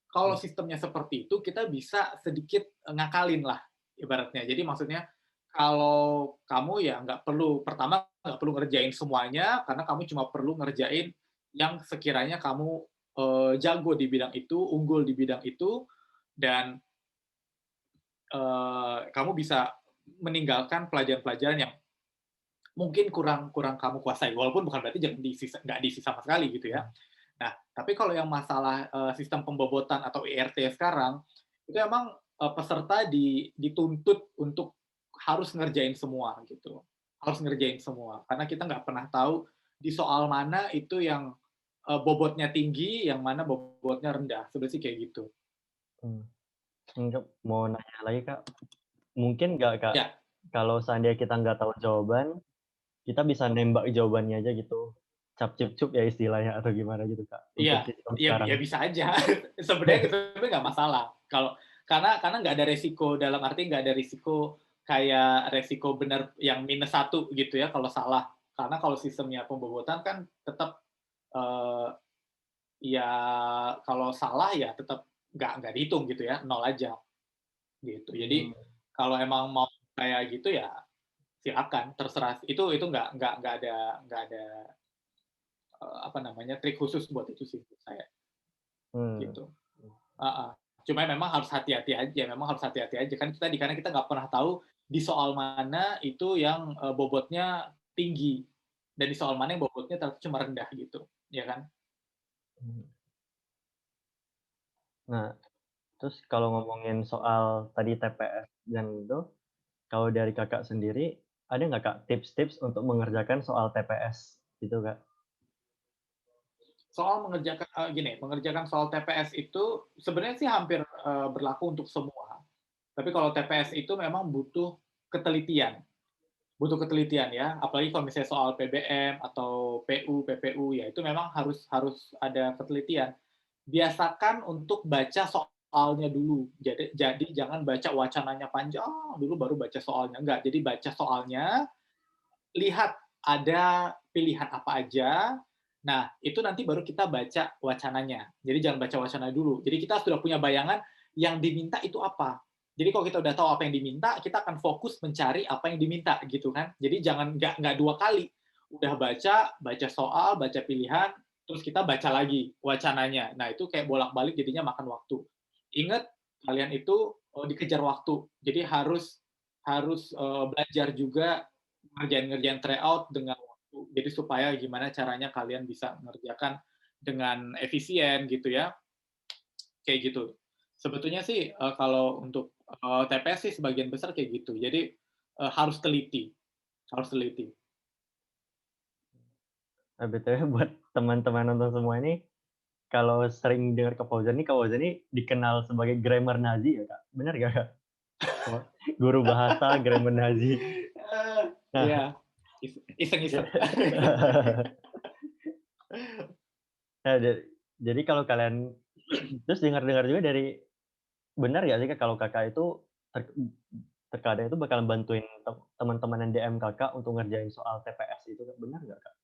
Kalau mhm, sistemnya seperti itu, kita bisa sedikit, ngakalin lah ibaratnya. Jadi maksudnya, kalau kamu ya nggak perlu pertama nggak perlu ngerjain semuanya, karena kamu cuma perlu ngerjain yang sekiranya kamu, jago di bidang itu, unggul di bidang itu, dan kamu bisa meninggalkan pelajaran-pelajaran yang mungkin kurang kurang kamu kuasai, walaupun bukan berarti jangan diisi nggak diisi sama sekali gitu ya. Nah, tapi kalau yang masalah, sistem pembobotan atau IRT sekarang, itu emang, peserta dituntut untuk harus ngerjain semua gitu, harus ngerjain semua. Karena kita nggak pernah tahu di soal mana itu yang, bobotnya tinggi, yang mana bobotnya rendah, sebenarnya sih kayak gitu. Mmm, enggak, mau nanya lagi, Kak. Mungkin nggak, Kak, Ya, kalau seandainya kita nggak tahu jawaban, kita bisa nembak jawabannya aja gitu, cap cip cup ya istilahnya atau gimana gitu, Kak, untuk iya, sistem ya sekarang? bisa aja. Sebenarnya nggak masalah. Karena nggak ada resiko, dalam arti nggak ada risiko kayak resiko benar yang -1 gitu ya kalau salah. Karena kalau sistemnya pembobotan kan tetap, eee, ya kalau salah ya tetap nggak dihitung gitu ya, nol aja gitu. Mmm, Jadi kalau emang mau kayak gitu ya silakan, terserah. Itu nggak ada, apa namanya, trik khusus buat itu sih menurut saya, mmm, gitu. Heeh. Cuma memang harus hati-hati aja, memang harus hati-hati aja. Kan itu tadi, karena kita nggak pernah tahu di soal mana itu yang, bobotnya tinggi, dan di soal mana yang bobotnya ternyata cuma rendah gitu, ya kan? mhm. Nah, terus kalau ngomongin soal tadi TPS dan itu, kalau dari Kakak sendiri, ada nggak, Kak, tips-tips untuk mengerjakan soal TPS gitu, Kak? Soal mengerjakan soal TPS itu sebenarnya sih hampir, berlaku untuk semua. Tapi kalau TPS itu memang butuh ketelitian ya, apalagi kalau misalnya soal PBM atau PPU, ya itu memang harus harus ada ketelitian. Biasakan untuk baca soalnya dulu. Jadi jangan baca wacananya panjang dulu baru baca soalnya, enggak. Jadi baca soalnya, lihat ada pilihan apa aja, nah itu nanti baru kita baca wacananya. Jadi jangan baca wacana dulu. Jadi kita sudah punya bayangan yang diminta itu apa. Jadi kalau kita udah tahu apa yang diminta, kita akan fokus mencari apa yang diminta gitu kan. Jadi jangan nggak 2 kali. Udah baca, baca soal, baca pilihan, terus kita baca lagi wacananya. Nah itu kayak bolak-balik jadinya makan waktu. Ingat, kalian itu, dikejar waktu. Jadi harus harus, belajar juga ngerjain-ngerjain tryout dengan waktu. Jadi supaya gimana caranya kalian bisa mengerjakan dengan efisien gitu ya, kayak gitu. Sebetulnya sih, kalau untuk, TPS sih sebagian besar kayak gitu. Jadi, harus teliti, harus teliti. Nah, BTW buat teman-teman nonton semua ini, kalau sering dengar Kak Fauzan nih, Kak Fauzan ini dikenal sebagai grammar Nazi ya, Kak? Bener nggak, Kak? Oh, guru bahasa grammar Nazi. Iya, Nah, iseng-iseng. nah, jadi kalau kalian terus dengar-dengar juga dari benar nggak sih, Kak, kalau Kakak itu ter terkadang itu bakal bantuin teman-teman yang DM Kakak untuk ngerjain soal TPS itu, Kak, benar nggak, Kak?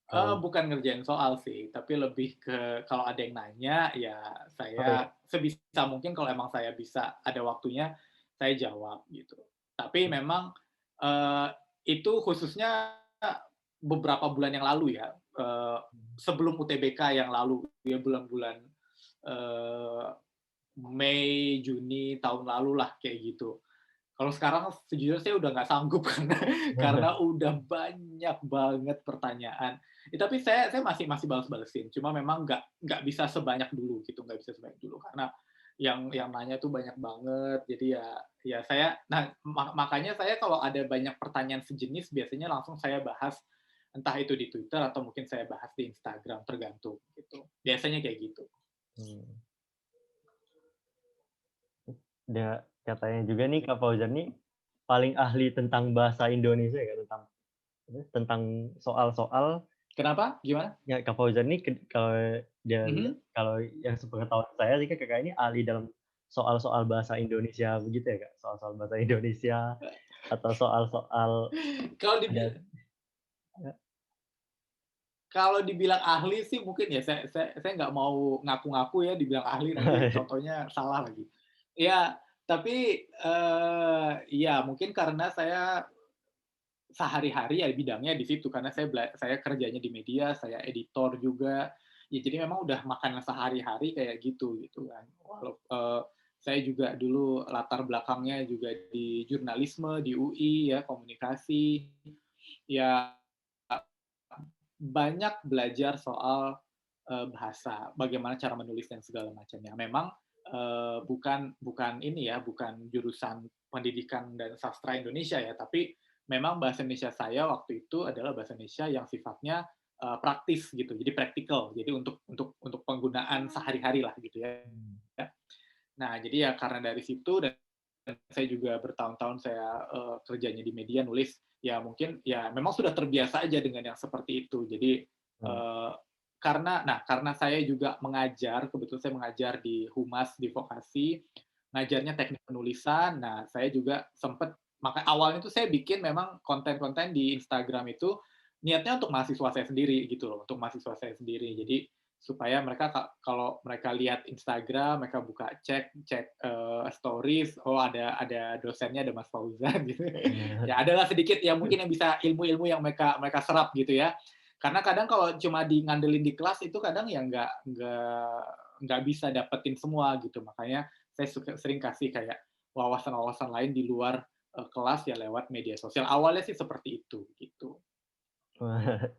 Kalau Bukan ngerjain soal sih, tapi lebih ke kalau ada yang nanya, ya oh, iya. saya sebisa mungkin kalau emang saya bisa ada waktunya, saya jawab gitu. Tapi memang, eee, itu khususnya beberapa bulan yang lalu ya, sebelum UTBK yang lalu ya, bulan-bulan, eee, Mei, Juni tahun lalu lah kayak gitu. Kalau sekarang sejujurnya saya udah nggak sanggup karena udah banyak banget pertanyaan. Tapi saya masih masih bales-balesin, cuma memang nggak bisa sebanyak dulu gitu, nggak bisa sebanyak dulu karena yang nanya tuh banyak banget. Jadi ya saya nah makanya saya kalau ada banyak pertanyaan sejenis biasanya langsung saya bahas, entah itu di Twitter atau mungkin saya bahas di Instagram, tergantung gitu. Biasanya kayak gitu. Mmm. Katanya juga nih Kak Fauzan nih, paling ahli tentang bahasa Indonesia ya, tentang soal-soal Kenapa? Gimana? ya Kak Fauzan nih kalau dan Mhm. kalau yang sepengetahuan saya sih Kakak ini ahli dalam soal-soal bahasa Indonesia begitu ya, Kak? Soal-soal bahasa Indonesia atau soal-soal Kalau ada dibil Kalau dibilang ahli sih mungkin ya saya nggak mau ngaku-ngaku ya dibilang ahli nanti tau-taunya salah lagi. Ya tapi, iya mungkin karena saya sehari-hari ya bidangnya di situ karena saya kerjanya di media, saya editor juga, ya jadi memang udah makanan sehari-hari kayak gitu kan. Saya juga dulu latar belakangnya juga di jurnalisme di UI ya, komunikasi. Ya banyak belajar soal, bahasa, bagaimana cara menulis dan segala macamnya. Memang, bukan bukan ini ya, bukan jurusan pendidikan dan sastra Indonesia ya, tapi memang bahasa Indonesia saya waktu itu adalah bahasa Indonesia yang sifatnya, praktis gitu, jadi praktikal. Jadi untuk penggunaan sehari-hari lah gitu ya. Mmm. Nah, jadi ya karena dari situ dan saya juga bertahun-tahun saya, kerjanya di media nulis, ya mungkin ya memang sudah terbiasa aja dengan yang seperti itu. Jadi, Mmm. eee, karena saya juga mengajar, kebetulan saya mengajar di Humas, di vokasi, ngajarnya teknik penulisan. Nah, saya juga sempet awalnya tuh saya bikin memang konten-konten di Instagram itu niatnya untuk mahasiswa saya sendiri gitu loh, untuk mahasiswa saya sendiri. Jadi supaya mereka kalau mereka lihat Instagram, mereka buka cek cek, stories, oh ada dosennya, ada Mas Fauzan gitu. Ya adalah sedikit ya mungkin yang bisa ilmu-ilmu yang mereka mereka serap gitu ya. Karena kadang kalau cuma ngandelin di kelas itu kadang ya nggak bisa dapetin semua gitu. Makanya saya sering kasih kayak wawasan-wawasan lain di luar, kelas ya lewat media sosial. Awalnya sih seperti itu, gitu. Wah,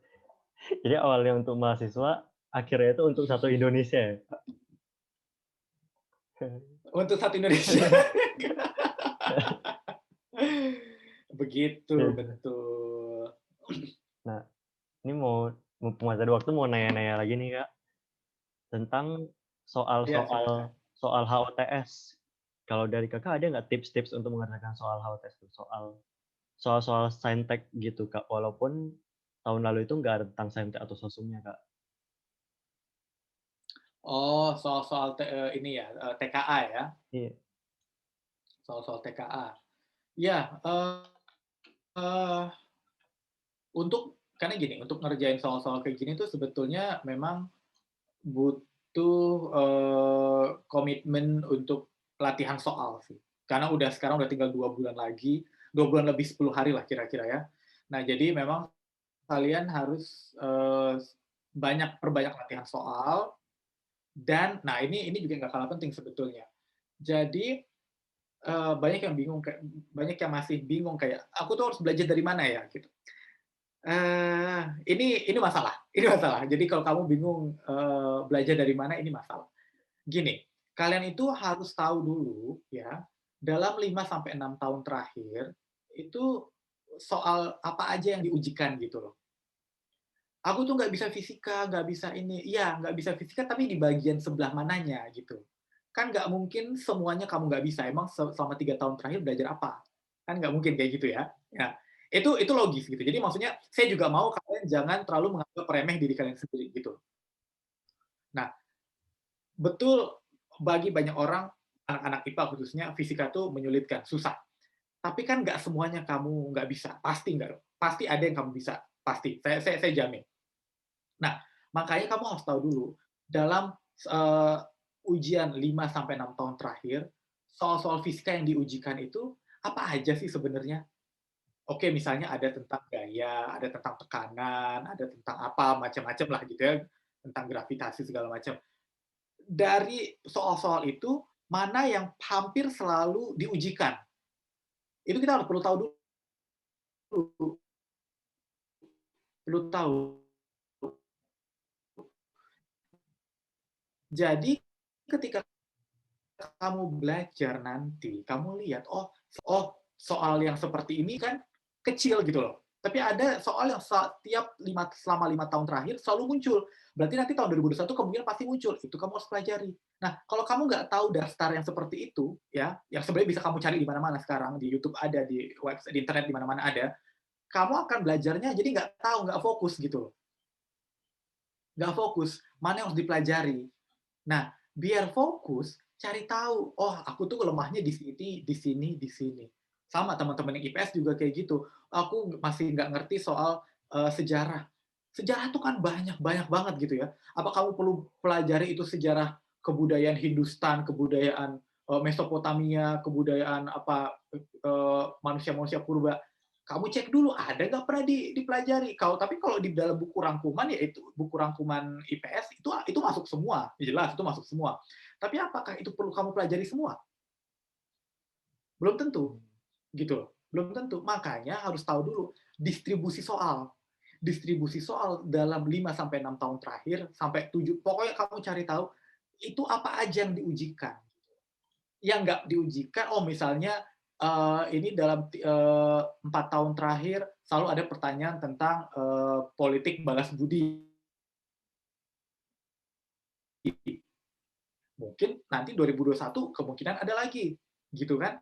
jadi awalnya untuk mahasiswa, akhirnya itu untuk satu Indonesia ya? Untuk satu Indonesia. Begitu, Iya. betul. Nah, ini mumpung masih ada waktu mau nanya-nanya lagi nih, Kak, tentang Iya, silakan. soal HOTS. Kalau dari Kakak ada nggak tips-tips untuk mengerjakan soal HOTS tuh? Soal-soal saintek gitu, Kak, walaupun tahun lalu itu nggak ada tentang saintek atau sosumnya, Kak. Oh, soal-soal ini ya, TKA ya? Iya. Soal-soal TKA. Ya, eee, karena gini, untuk ngerjain soal-soal kayak gini tuh sebetulnya memang butuh, komitmen untuk latihan soal sih. Karena sekarang udah tinggal 2 bulan lagi, 2 bulan lebih 10 hari lah kira-kira ya. Nah, jadi memang kalian harus, perbanyak latihan soal dan nah ini juga nggak kalah penting sebetulnya. Jadi, banyak yang masih bingung kayak, "Aku tuh harus belajar dari mana ya?" Gitu. Ini masalah ini masalah. Jadi kalau kamu bingung, belajar dari mana, ini masalah. Gini, kalian itu harus tahu dulu ya, dalam 5 sampai 6 tahun terakhir, itu soal apa aja yang diujikan gitu loh. Aku tuh nggak bisa fisika, nggak bisa ini. Iya, nggak bisa fisika tapi di bagian sebelah mananya gitu. Kan nggak mungkin semuanya kamu nggak bisa, emang selama 3 tahun terakhir belajar apa? Kan nggak mungkin kayak gitu ya. Ya, itu logis gitu. Jadi maksudnya saya juga mau kalian jangan terlalu menganggap remeh diri kalian sendiri gitu. Nah, betul bagi banyak orang, anak-anak IPA khususnya, fisika tuh menyulitkan, susah. Tapi kan nggak semuanya kamu nggak bisa, pasti nggak, pasti ada yang kamu bisa, pasti. Saya jamin. Nah, makanya kamu harus tahu dulu, dalam, eee, ujian 5 sampai 6 tahun terakhir, soal-soal fisika yang diujikan itu, apa aja sih sebenarnya? Oke, misalnya ada tentang gaya, ada tentang tekanan, ada tentang apa, macam-macam lah gitu ya, tentang gravitasi segala macam. Dari soal-soal itu, mana yang hampir selalu diujikan? Itu kita harus perlu tahu dulu, perlu tahu. Jadi ketika kamu belajar nanti, kamu lihat, soal yang seperti ini kan kecil gitu loh. Tapi ada soal yang selama 5 tahun terakhir selalu muncul. Berarti nanti tahun 2021 kemungkinan pasti muncul. Itu kamu harus pelajari. Nah, kalau kamu nggak tahu daftar yang seperti itu, ya, yang sebenarnya bisa kamu cari di mana-mana sekarang, di YouTube ada, di website, di internet di mana-mana ada, kamu akan belajarnya jadi nggak tahu, nggak fokus gitu loh. Nggak fokus, mana yang harus dipelajari. Nah, biar fokus, cari tahu, oh aku tuh lemahnya di sini, di sini, di sini. Sama teman-teman yang IPS juga kayak gitu. Aku masih nggak ngerti soal sejarah. Sejarah tuh kan banyak banyak banget gitu ya. Apa kamu perlu pelajari itu sejarah kebudayaan Hindustan, kebudayaan Mesopotamia, kebudayaan apa manusia-manusia purba. Kamu cek dulu ada nggak pernah dipelajari. Tapi kalau di dalam buku rangkuman ya itu buku rangkuman IPS itu masuk semua, jelas itu masuk semua. Tapi apakah itu perlu kamu pelajari semua? Belum tentu, gitu loh. Belum tentu. Makanya harus tahu dulu distribusi soal. Distribusi soal dalam 5 sampai 6 tahun terakhir sampai 7, pokoknya kamu cari tahu itu apa aja yang diujikan. Yang nggak diujikan, oh misalnya ini dalam 4 tahun terakhir selalu ada pertanyaan tentang politik balas budi. Mungkin nanti 2021 kemungkinan ada lagi, gitu kan?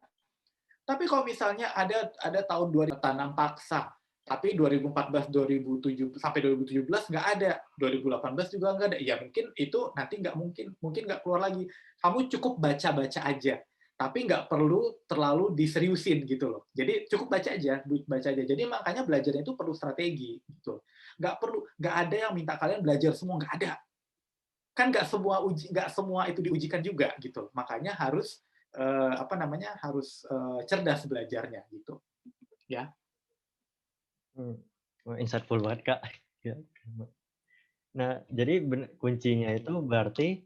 Tapi kalau misalnya ada tahun 2000 tanam paksa, tapi 2014, 2007 sampai 2017 nggak ada, 2018 juga nggak ada, ya mungkin itu nanti nggak mungkin nggak keluar lagi. Kamu cukup baca-baca aja, tapi nggak perlu terlalu diseriusin gitu loh. Jadi cukup baca aja, baca aja. Jadi makanya belajarnya itu perlu strategi gitu. Nggak ada yang minta kalian belajar semua, nggak ada. Kan nggak semua itu diujikan juga gitu. Makanya harus harus cerdas belajarnya gitu. Ya. Wah, insightful banget, Kak. Ya. Nah, jadi kuncinya itu berarti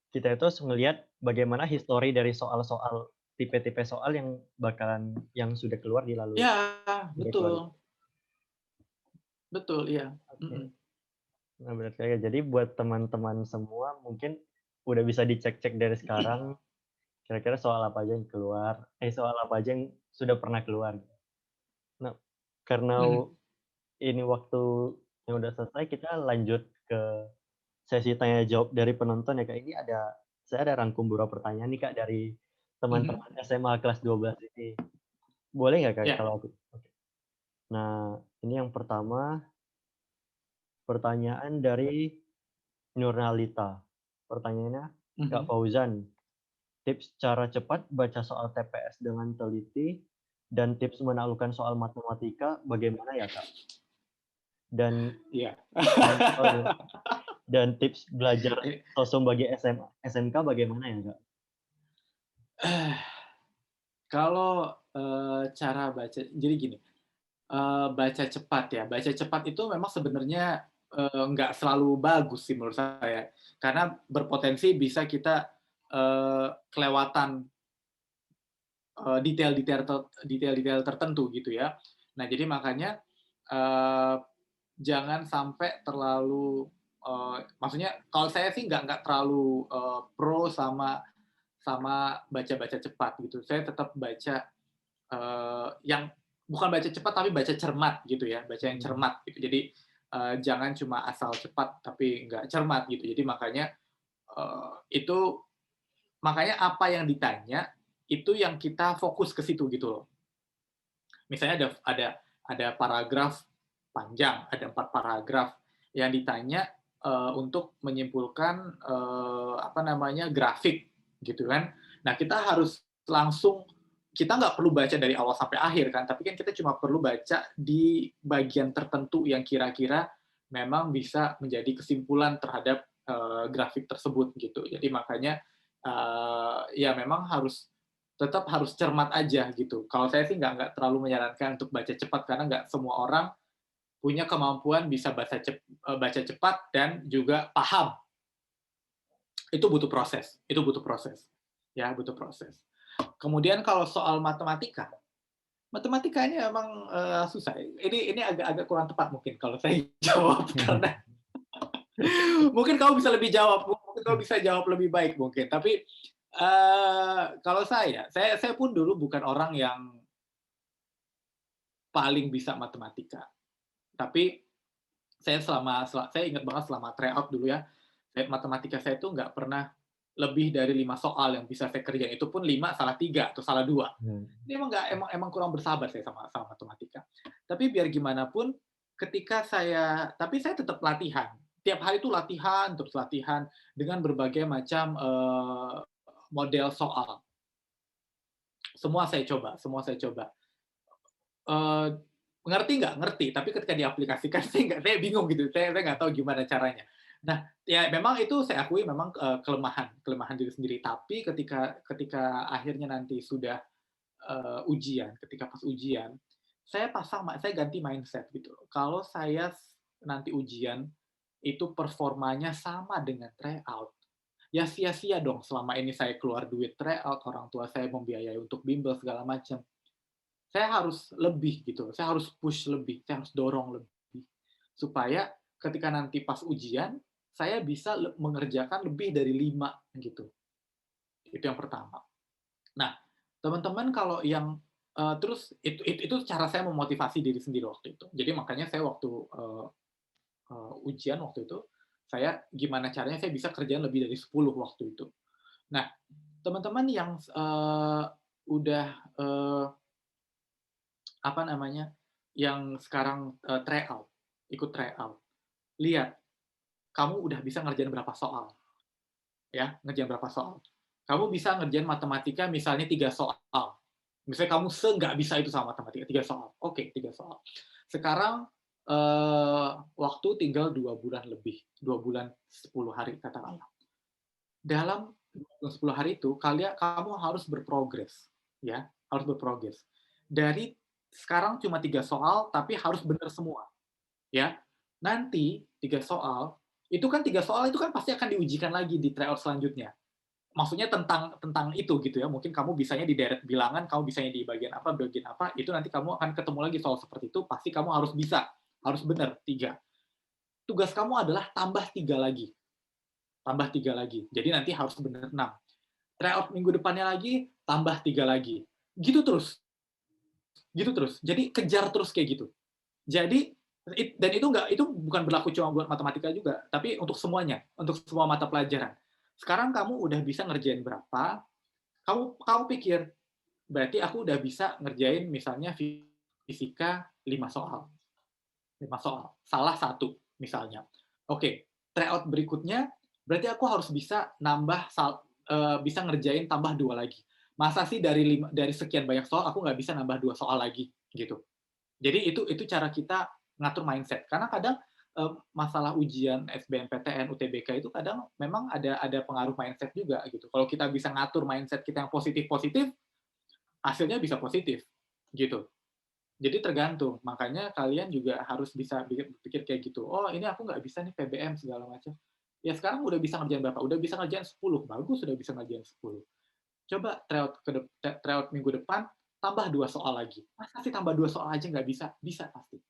kita itu harus ngelihat bagaimana histori dari soal-soal tipe-tipe soal yang sudah keluar di lalu Ya, sudah keluar. betul. Betul, iya. Oke. Nah, berarti ya, jadi buat teman-teman semua mungkin udah bisa dicek-cek dari sekarang kira-kira soal apa aja yang keluar, soal apa aja yang sudah pernah keluar. Nah, karena Mhm. ini waktu yang udah selesai, kita lanjut ke sesi tanya jawab dari penonton ya, Kak. Saya ada rangkum beberapa pertanyaan nih, Kak, dari Mhm. teman-teman SMA kelas 12 ini. Boleh nggak, Kak, Ya. kalau aku? Oke. Nah, ini yang pertama, pertanyaan dari Nurnalita. Pertanyaannya, Kak Mhm. Fauzan, tips cara cepat baca soal TPS dengan teliti dan tips menaklukkan soal matematika bagaimana ya, Kak? Dan Iya. dan oh ya, dan tips belajar Eh, sosum bagi SMK bagaimana ya, Kak? kalau, cara baca jadi gini, baca cepat ya, baca cepat itu memang sebenarnya, nggak selalu bagus sih menurut saya. Karena berpotensi bisa kita, kelewatan, detail-detail tertentu gitu ya. Nah, jadi makanya, eee, jangan sampai terlalu, maksudnya kalau saya sih nggak terlalu, pro sama sama baca-baca cepat gitu. Saya tetap baca, yang bukan baca cepat tapi baca cermat gitu ya, baca yang Mhm. cermat gitu. Jadi, jangan cuma asal cepat tapi nggak cermat gitu. Jadi makanya, itu makanya apa yang ditanya, itu yang kita fokus ke situ gitu loh. Misalnya ada paragraf panjang, ada 4 paragraf yang ditanya, untuk menyimpulkan, grafik gitu kan. Nah, kita harus langsung kita nggak perlu baca dari awal sampai akhir kan, tapi kan kita cuma perlu baca di bagian tertentu yang kira-kira memang bisa menjadi kesimpulan terhadap, grafik tersebut gitu. Jadi makanya, ya memang tetap harus cermat aja gitu. Kalau saya sih nggak terlalu menyarankan untuk baca cepat karena nggak semua orang punya kemampuan bisa baca cepat dan juga paham. Itu butuh proses, ya butuh proses. Kemudian kalau soal matematika, matematika ini memang, susah. Ini agak kurang tepat mungkin kalau saya jawab karena mungkin kamu bisa lebih jawab, mungkin kamu bisa jawab lebih baik mungkin. Tapi, kalau saya pun dulu bukan orang yang paling bisa matematika. Tapi saya ingat banget selama tryout dulu ya, matematika saya itu nggak pernah lebih dari 5 soal yang bisa saya kerjain, itu pun 5 salah 3 atau salah 2. Mhm. Ini emang nggak emang kurang bersahabat saya sama matematika. Tapi biar gimana pun tapi saya tetap latihan. Tiap hari itu latihan, terus latihan dengan berbagai macam, model soal. Semua saya coba. Eee, ngerti nggak? Ngerti, tapi ketika diaplikasikan saya bingung gitu, saya nggak tahu gimana caranya. Nah, ya memang itu saya akui memang, kelemahan kelemahan diri sendiri, tapi ketika ketika akhirnya nanti sudah, ketika pas ujian, saya ganti mindset gitu loh. Kalau saya nanti ujian, itu performanya sama dengan tryout, ya sia-sia dong selama ini saya keluar duit tryout, orang tua saya membiayai untuk bimbel segala macam. saya harus lebih gitu, saya harus push lebih, saya harus dorong lebih, supaya ketika nanti pas ujian, saya bisa mengerjakan lebih dari 5 gitu. Itu yang pertama. Nah, teman-teman kalau yang terus itu cara saya memotivasi diri sendiri waktu itu. Jadi makanya saya waktu, ujian waktu itu, saya gimana caranya saya bisa kerjaan lebih dari 10 waktu itu. Nah, teman-teman yang, udah, apa namanya, yang sekarang, tryout, ikut tryout, lihat kamu udah bisa ngerjain berapa soal, ya, ngerjain berapa soal. Kamu bisa ngerjain matematika misalnya 3 soal. Misalnya kamu nggak bisa itu sama matematika, 3 soal. Oke, 3 soal. Sekarang, waktu tinggal 2 bulan lebih, 2 bulan 10 hari katakanlah. Dalam 2 bulan 10 hari itu, kamu harus berprogres, ya, harus berprogres. Dari sekarang cuma 3 soal, tapi harus benar semua, ya. Nanti 3 soal, itu kan 3 soal itu kan pasti akan diujikan lagi di tryout selanjutnya. Maksudnya tentang tentang itu gitu ya, mungkin kamu bisanya di deret bilangan, kamu bisanya di bagian apa, itu nanti kamu akan ketemu lagi soal seperti itu, pasti kamu harus bisa, harus benar 3. Tugas kamu adalah tambah 3 lagi, tambah 3 lagi. Jadi nanti harus benar 6. Tryout minggu depannya lagi, tambah 3 lagi. Gitu terus, gitu terus. Jadi kejar terus kayak gitu. Jadi dan itu bukan berlaku cuma buat matematika juga, tapi untuk semuanya, untuk semua mata pelajaran. Sekarang kamu udah bisa ngerjain berapa, kamu kamu pikir, berarti aku udah bisa ngerjain misalnya fisika 5 soal. 5 soal, salah satu misalnya. Oke, tryout berikutnya berarti aku harus bisa bisa ngerjain tambah 2 lagi. Masa sih dari sekian banyak soal aku nggak bisa nambah 2 soal lagi gitu. Jadi itu cara kita ngatur mindset. Karena kadang, masalah ujian SBMPTN, UTBK itu kadang memang ada pengaruh mindset juga gitu. Kalau kita bisa ngatur mindset kita yang positif-positif, hasilnya bisa positif, gitu. Jadi tergantung, makanya kalian juga harus bisa berpikir kayak gitu, "Oh ini aku nggak bisa nih PBM segala macam." Ya sekarang udah bisa ngerjain berapa? Udah bisa ngerjain 10, bagus udah bisa ngerjain 10. Coba tryout minggu depan, tambah 2 soal lagi. Masa sih tambah 2 soal aja nggak bisa? Bisa pasti,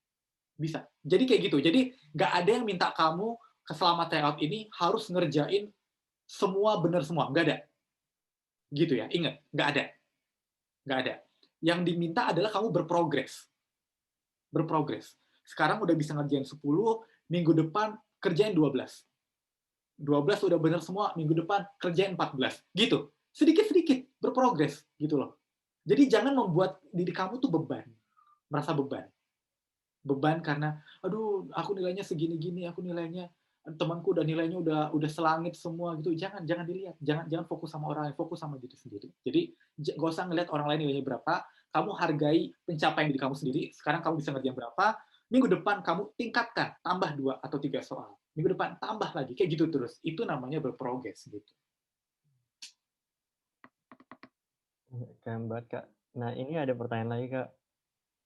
bisa. Jadi kayak gitu, jadi nggak ada yang minta kamu selama tryout ini harus ngerjain semua bener semua, nggak ada. Gitu ya, ingat, nggak ada, nggak ada. Yang diminta adalah kamu berprogres. Berprogres. Sekarang udah bisa ngerjain 10, minggu depan kerjain 12. 12 udah bener semua, minggu depan kerjain 14. Gitu. Sedikit-sedikit berprogres gitu loh. Jadi jangan membuat diri kamu tuh beban, merasa beban. Beban karena, "Aduh, aku nilainya segini-gini, aku nilainya temanku udah nilainya udah selangit semua," gitu. Jangan jangan dilihat, jangan jangan fokus sama orang lain, fokus sama diri sendiri. Jadi nggak usah ngelihat orang lain nilainya berapa, kamu hargai pencapaian diri kamu sendiri, sekarang kamu bisa ngerjain berapa, minggu depan kamu tingkatkan, tambah 2 atau 3 soal. Minggu depan tambah lagi, kayak gitu terus. Itu namanya berprogres gitu. Keren banget, Kak. Nah, ini ada pertanyaan lagi, Kak.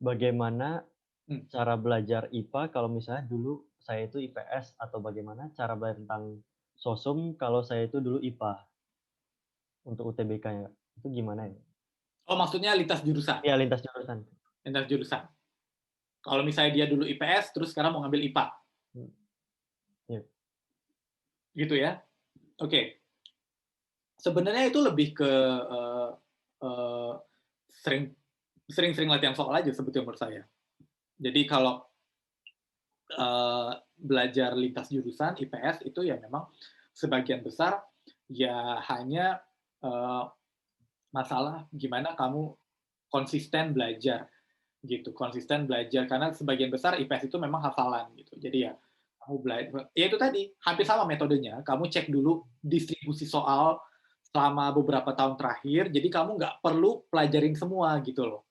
Bagaimana Mmm, cara belajar IPA kalau misalnya dulu saya itu IPS atau bagaimana cara belajar tentang sosum kalau saya itu dulu IPA untuk UTBK-nya, itu gimana ya? oh maksudnya lintas jurusan Iya, lintas jurusan. lintas jurusan. Kalau misalnya dia dulu IPS, terus sekarang mau ngambil IPA, Mmm, iya. gitu ya? Oke. Sebenarnya itu lebih ke, eee, sering sering-sering latihan soal aja sebetulnya menurut saya. Jadi kalau, belajar lintas jurusan IPS itu ya memang sebagian besar ya hanya, eee, masalah gimana kamu konsisten belajar gitu, konsisten belajar karena sebagian besar IPS itu memang hafalan gitu. Jadi ya kamu ya itu tadi, hampir sama metodenya, kamu cek dulu distribusi soal selama beberapa tahun terakhir, jadi kamu nggak perlu pelajarin semua gitu loh.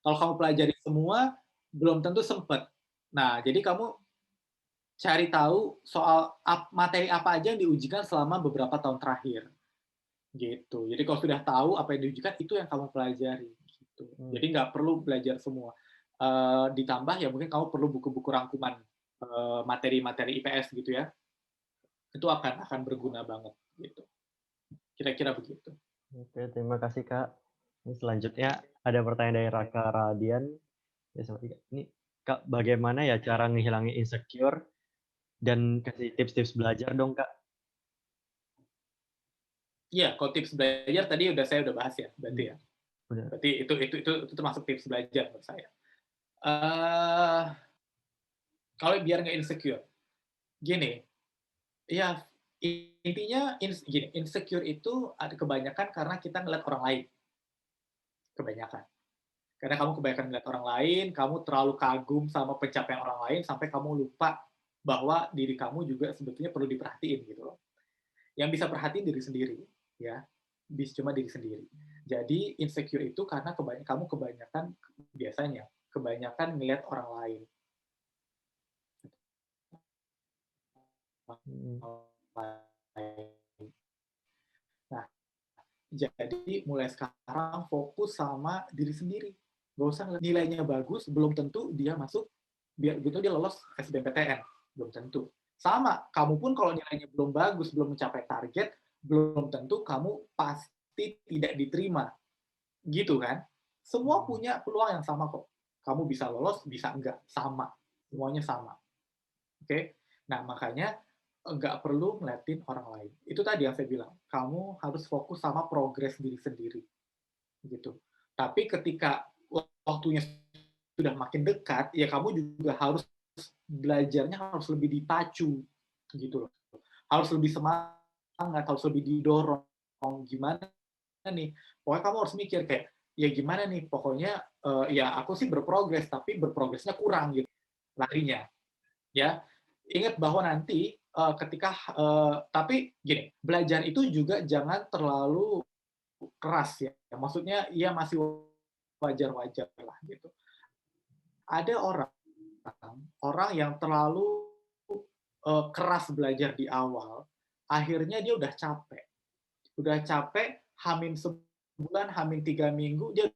Kalau kamu pelajari semua, belum tentu sempet. Nah, jadi kamu cari tahu soal materi apa aja yang diujikan selama beberapa tahun terakhir, gitu. Jadi kalau sudah tahu apa yang diujikan, itu yang kamu pelajari, gitu. Mmm, Jadi nggak perlu belajar semua. Ditambah ya mungkin kamu perlu buku-buku rangkuman, materi-materi IPS gitu ya, itu akan berguna banget, gitu. Kira-kira begitu. oke, terima kasih, Kak. Ini selanjutnya ada pertanyaan dari Raka Radian, ya sama Ika. Ini Kak, bagaimana ya cara ngehilangin insecure dan kasih tips-tips belajar dong, Kak? Iya, kalau tips belajar tadi saya udah bahas ya, berarti Mmm, ya. udah. Berarti itu termasuk tips belajar menurut saya. Eee, Kalau biar nggak insecure, gini, ya intinya gini, insecure itu ada kebanyakan karena kita ngeliat orang lain, kebanyakan. Karena kamu kebanyakan ngeliat orang lain, kamu terlalu kagum sama pencapaian orang lain sampai kamu lupa bahwa diri kamu juga sebetulnya perlu diperhatiin gitu loh. Yang bisa perhatiin diri sendiri, ya. Cuma diri sendiri. Jadi insecure itu karena kamu kebanyakan biasanya kebanyakan ngelihat orang lain. Mhm, Nah, jadi mulai sekarang fokus sama diri sendiri. Gak usah nilainya bagus, belum tentu dia masuk, biar gitu dia lolos SBMPTN, belum tentu. Sama, kamu pun kalau nilainya belum bagus, belum mencapai target, belum tentu kamu pasti tidak diterima. Gitu kan? Semua mhm, punya peluang yang sama kok. Kamu bisa lolos, bisa enggak, sama. Semuanya sama. Oke? Nah, makanya enggak perlu ngeliatin orang lain. Itu tadi yang saya bilang, kamu harus fokus sama progres diri sendiri, gitu. Tapi ketika waktunya sudah makin dekat, ya kamu juga harus belajarnya harus lebih dipacu, gitu loh. Harus lebih semangat, harus lebih didorong. Gimana nih? Pokoknya kamu harus mikir kayak, ya gimana nih? Pokoknya ya aku sih berprogres, tapi berprogresnya kurang gitu larinya. Ya, ingat bahwa nanti ketika tapi gini, belajar itu juga jangan terlalu keras ya. Maksudnya ya masih wajar-wajar lah gitu. Ada orang orang yang terlalu keras belajar di awal, akhirnya dia udah capek, hamin sebulan, hamin 3 minggu, dia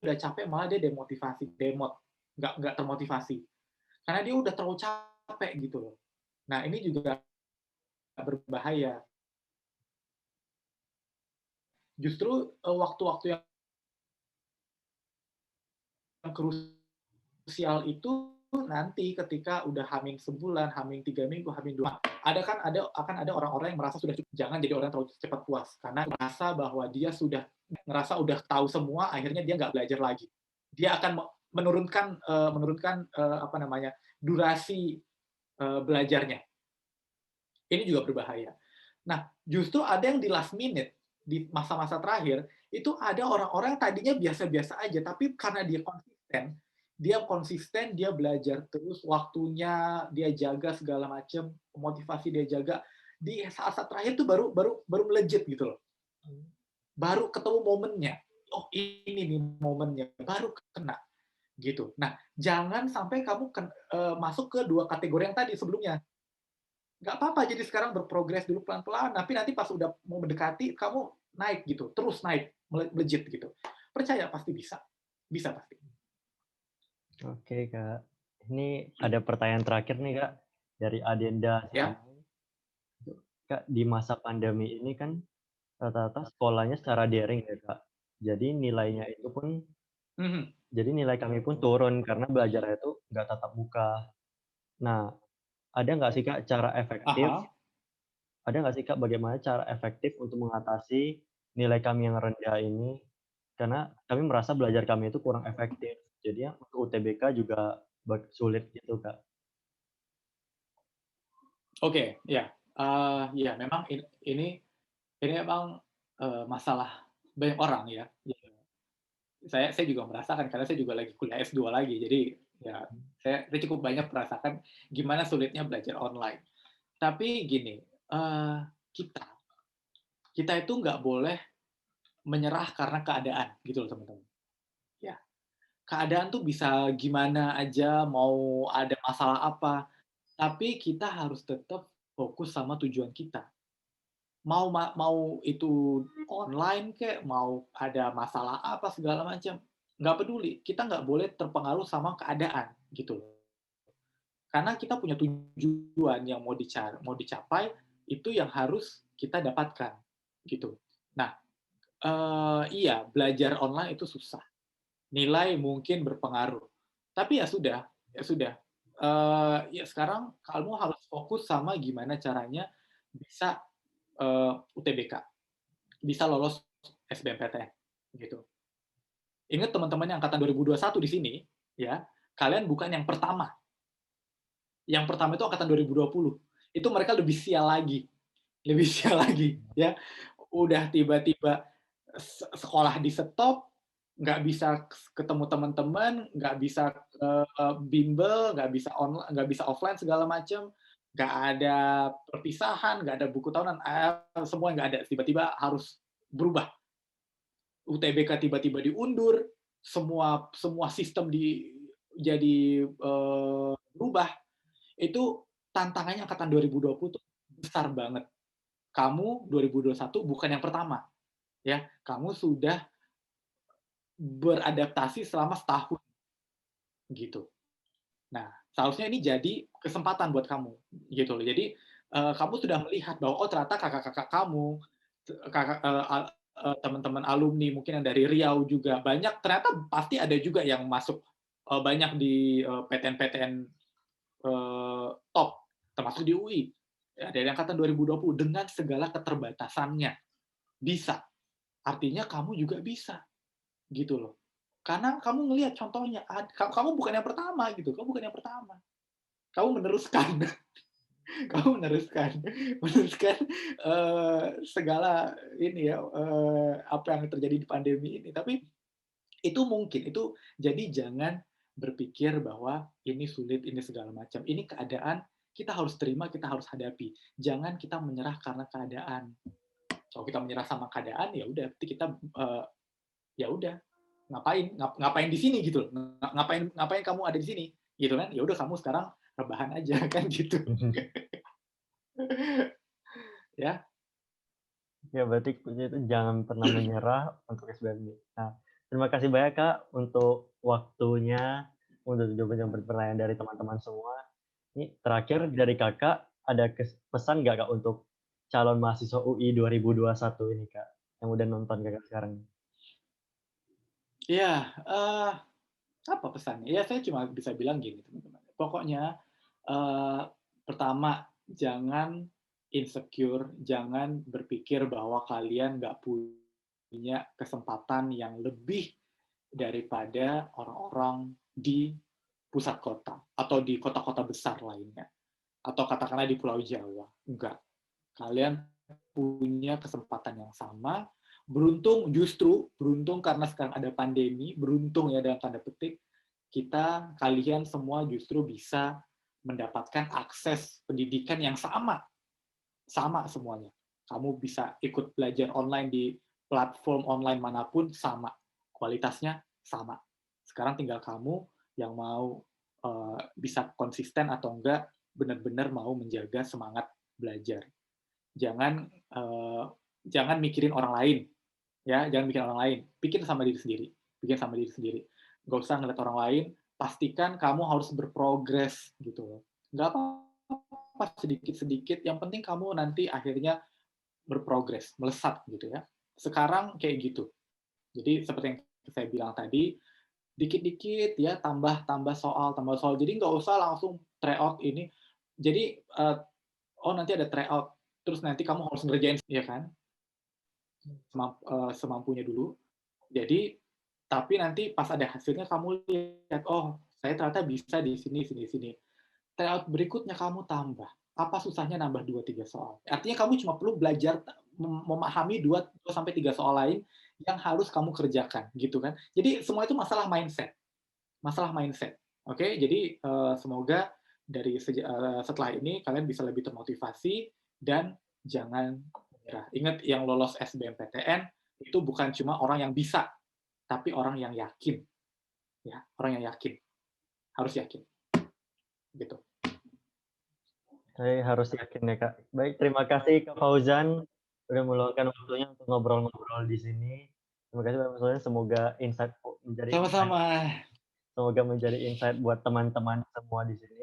udah capek malah dia demotivasi, nggak termotivasi. Karena dia udah terlalu capek gitu loh. Nah ini juga berbahaya. Justru waktu-waktu yang krusial itu nanti ketika udah hamin sebulan, hamin 3 minggu, hamin 2, akan ada orang-orang yang merasa sudah cukup. Jangan jadi orang yang terlalu cepat puas karena merasa bahwa dia sudah ngerasa udah tahu semua, akhirnya dia nggak belajar lagi. Dia akan menurunkan apa namanya durasi belajarnya. Ini juga berbahaya. Nah, justru ada yang di last minute, di masa-masa terakhir, itu ada orang-orang yang tadinya biasa-biasa aja, tapi karena dia belajar terus, waktunya dia jaga segala macam, motivasi dia jaga, di saat-saat terakhir tuh baru baru baru melejit gitu loh. Baru ketemu momennya. Oh, ini nih momennya, baru kena gitu. Nah, jangan sampai kamu masuk ke dua kategori yang tadi sebelumnya. Nggak apa-apa, jadi sekarang berprogres dulu pelan-pelan, tapi nanti pas udah mau mendekati, kamu naik gitu, terus naik, melejit gitu. Percaya pasti bisa. Bisa pasti. oke, Kak. Ini ada pertanyaan terakhir nih, Kak, dari Adenda Ya. Siamang. Kak, di masa pandemi ini kan rata-rata sekolahnya secara daring ya, Kak. Jadi nilainya itu pun Mhm. jadi nilai kami pun turun karena belajarnya itu nggak tatap muka. Nah, ada nggak sih, Kak, Aha. bagaimana cara efektif untuk mengatasi nilai kami yang rendah ini? Karena kami merasa belajar kami itu kurang efektif. Jadinya untuk UTBK juga sulit gitu, Kak. Oke, ya. Ya memang ini memang, masalah banyak orang ya. Ya, saya juga merasakan karena saya juga lagi kuliah S2 lagi. Jadi ya saya cukup banyak merasakan gimana sulitnya belajar online. Tapi gini, kita kita itu nggak boleh menyerah karena keadaan gitu loh teman-teman. Ya, keadaan tuh bisa gimana aja, mau ada masalah apa, tapi kita harus tetap fokus sama tujuan kita. Mau itu online kek, mau ada masalah apa segala macam, nggak peduli. Kita nggak boleh terpengaruh sama keadaan gitu loh. Karena kita punya tujuan yang mau dicapai, itu yang harus kita dapatkan gitu. Nah, iya belajar online itu susah. nilai mungkin berpengaruh. Tapi ya sudah. Ya sekarang kamu harus fokus sama gimana caranya bisa UTBK, bisa lolos SBMPTN gitu. Ingat teman-teman yang angkatan 2021 di sini, ya, kalian bukan yang pertama. Yang pertama itu angkatan 2020. Itu mereka lebih sial lagi, lebih sial lagi, ya. Udah tiba-tiba sekolah di-stop, nggak bisa ketemu teman-teman, nggak bisa bimbel, nggak bisa offline segala macam, nggak ada perpisahan, nggak ada buku tahunan, semua nggak ada. Tiba-tiba harus berubah. UTBK tiba-tiba diundur, semua semua sistem jadi berubah. Itu tantangannya angkatan 2020 tuh besar banget. Kamu 2021 bukan yang pertama, ya. Kamu sudah beradaptasi selama setahun, gitu. Nah, seharusnya ini jadi kesempatan buat kamu, gitu loh. Jadi, kamu sudah melihat bahwa, oh ternyata kakak-kakak kamu, kakak teman-teman alumni mungkin yang dari Riau juga banyak, ternyata pasti ada juga yang masuk, banyak di, PTN-PTN, top, termasuk di UI. Ya, dari angkatan 2020 dengan segala keterbatasannya. Bisa, artinya kamu juga bisa, gitu loh. Karena kamu ngelihat contohnya, kamu bukan yang pertama gitu, kamu bukan yang pertama. Kamu meneruskan, kamu meneruskan segala ini ya, apa yang terjadi di pandemi ini. Tapi itu mungkin, itu jadi jangan berpikir bahwa ini sulit, ini segala macam. Ini keadaan, kita harus terima, kita harus hadapi. Jangan kita menyerah karena keadaan. Kalau kita menyerah sama keadaan, ya udah, berarti kita ya udah, ngapain di sini gitu loh. Ngapain kamu ada di sini gitu kan? Ya udah kamu sekarang rebahan aja kan gitu. Ya. Ya berarti kuncinya itu jangan pernah menyerah untuk SBMP. Nah, terima kasih banyak Kak untuk waktunya, untuk jawaban-jawaban pertanyaan dari teman-teman semua. Ini terakhir dari Kakak, ada pesan nggak Kak untuk calon mahasiswa UI 2021 ini Kak, yang udah nonton Kakak sekarang? Iya, apa pesannya? Ya saya cuma bisa bilang gini teman-teman, pokoknya, pertama jangan insecure, jangan berpikir bahwa kalian nggak punya kesempatan yang lebih daripada orang-orang di pusat kota, atau di kota-kota besar lainnya, atau katakanlah di Pulau Jawa, enggak. Kalian punya kesempatan yang sama, beruntung karena sekarang ada pandemi, beruntung ya dalam tanda petik, kalian semua justru bisa mendapatkan akses pendidikan yang sama, sama semuanya. Kamu bisa ikut belajar online di platform online manapun, sama. Kualitasnya sama. Sekarang tinggal kamu yang mau bisa konsisten atau enggak, benar-benar mau menjaga semangat belajar. Jangan jangan mikirin orang lain, ya, jangan mikirin orang lain. Bikin sama diri sendiri, bikin sama diri sendiri. Nggak usah ngeliat orang lain, pastikan kamu harus berprogres gitu loh. Nggak apa-apa sedikit-sedikit, yang penting kamu nanti akhirnya berprogres, melesat gitu ya. Sekarang kayak gitu. Jadi seperti yang saya bilang tadi, dikit-dikit ya tambah soal. Jadi nggak usah langsung tryout ini. Jadi oh nanti ada tryout, terus nanti kamu harus ngerjain, ya kan? Semampunya dulu. Jadi, tapi nanti pas ada hasilnya kamu lihat, oh saya ternyata bisa di sini, sini, sini. Tryout berikutnya kamu tambah. Apa susahnya nambah 2-3 soal? Artinya kamu cuma perlu belajar memahami 2-3 soal lain yang harus kamu kerjakan, gitu kan. Jadi semua itu masalah mindset. Masalah mindset. Oke, jadi semoga setelah ini kalian bisa lebih termotivasi dan jangan menyerah. Ingat, yang lolos SBMPTN itu bukan cuma orang yang bisa, tapi orang yang yakin. Ya, orang yang yakin. Harus yakin. Gitu. Saya harus yakin ya Kak. Baik, terima kasih Kak Fauzan, udah meluangkan waktunya untuk ngobrol-ngobrol di sini. Terima kasih Pak Fauzan, semoga Sama-sama. semoga menjadi insight buat teman-teman semua di sini.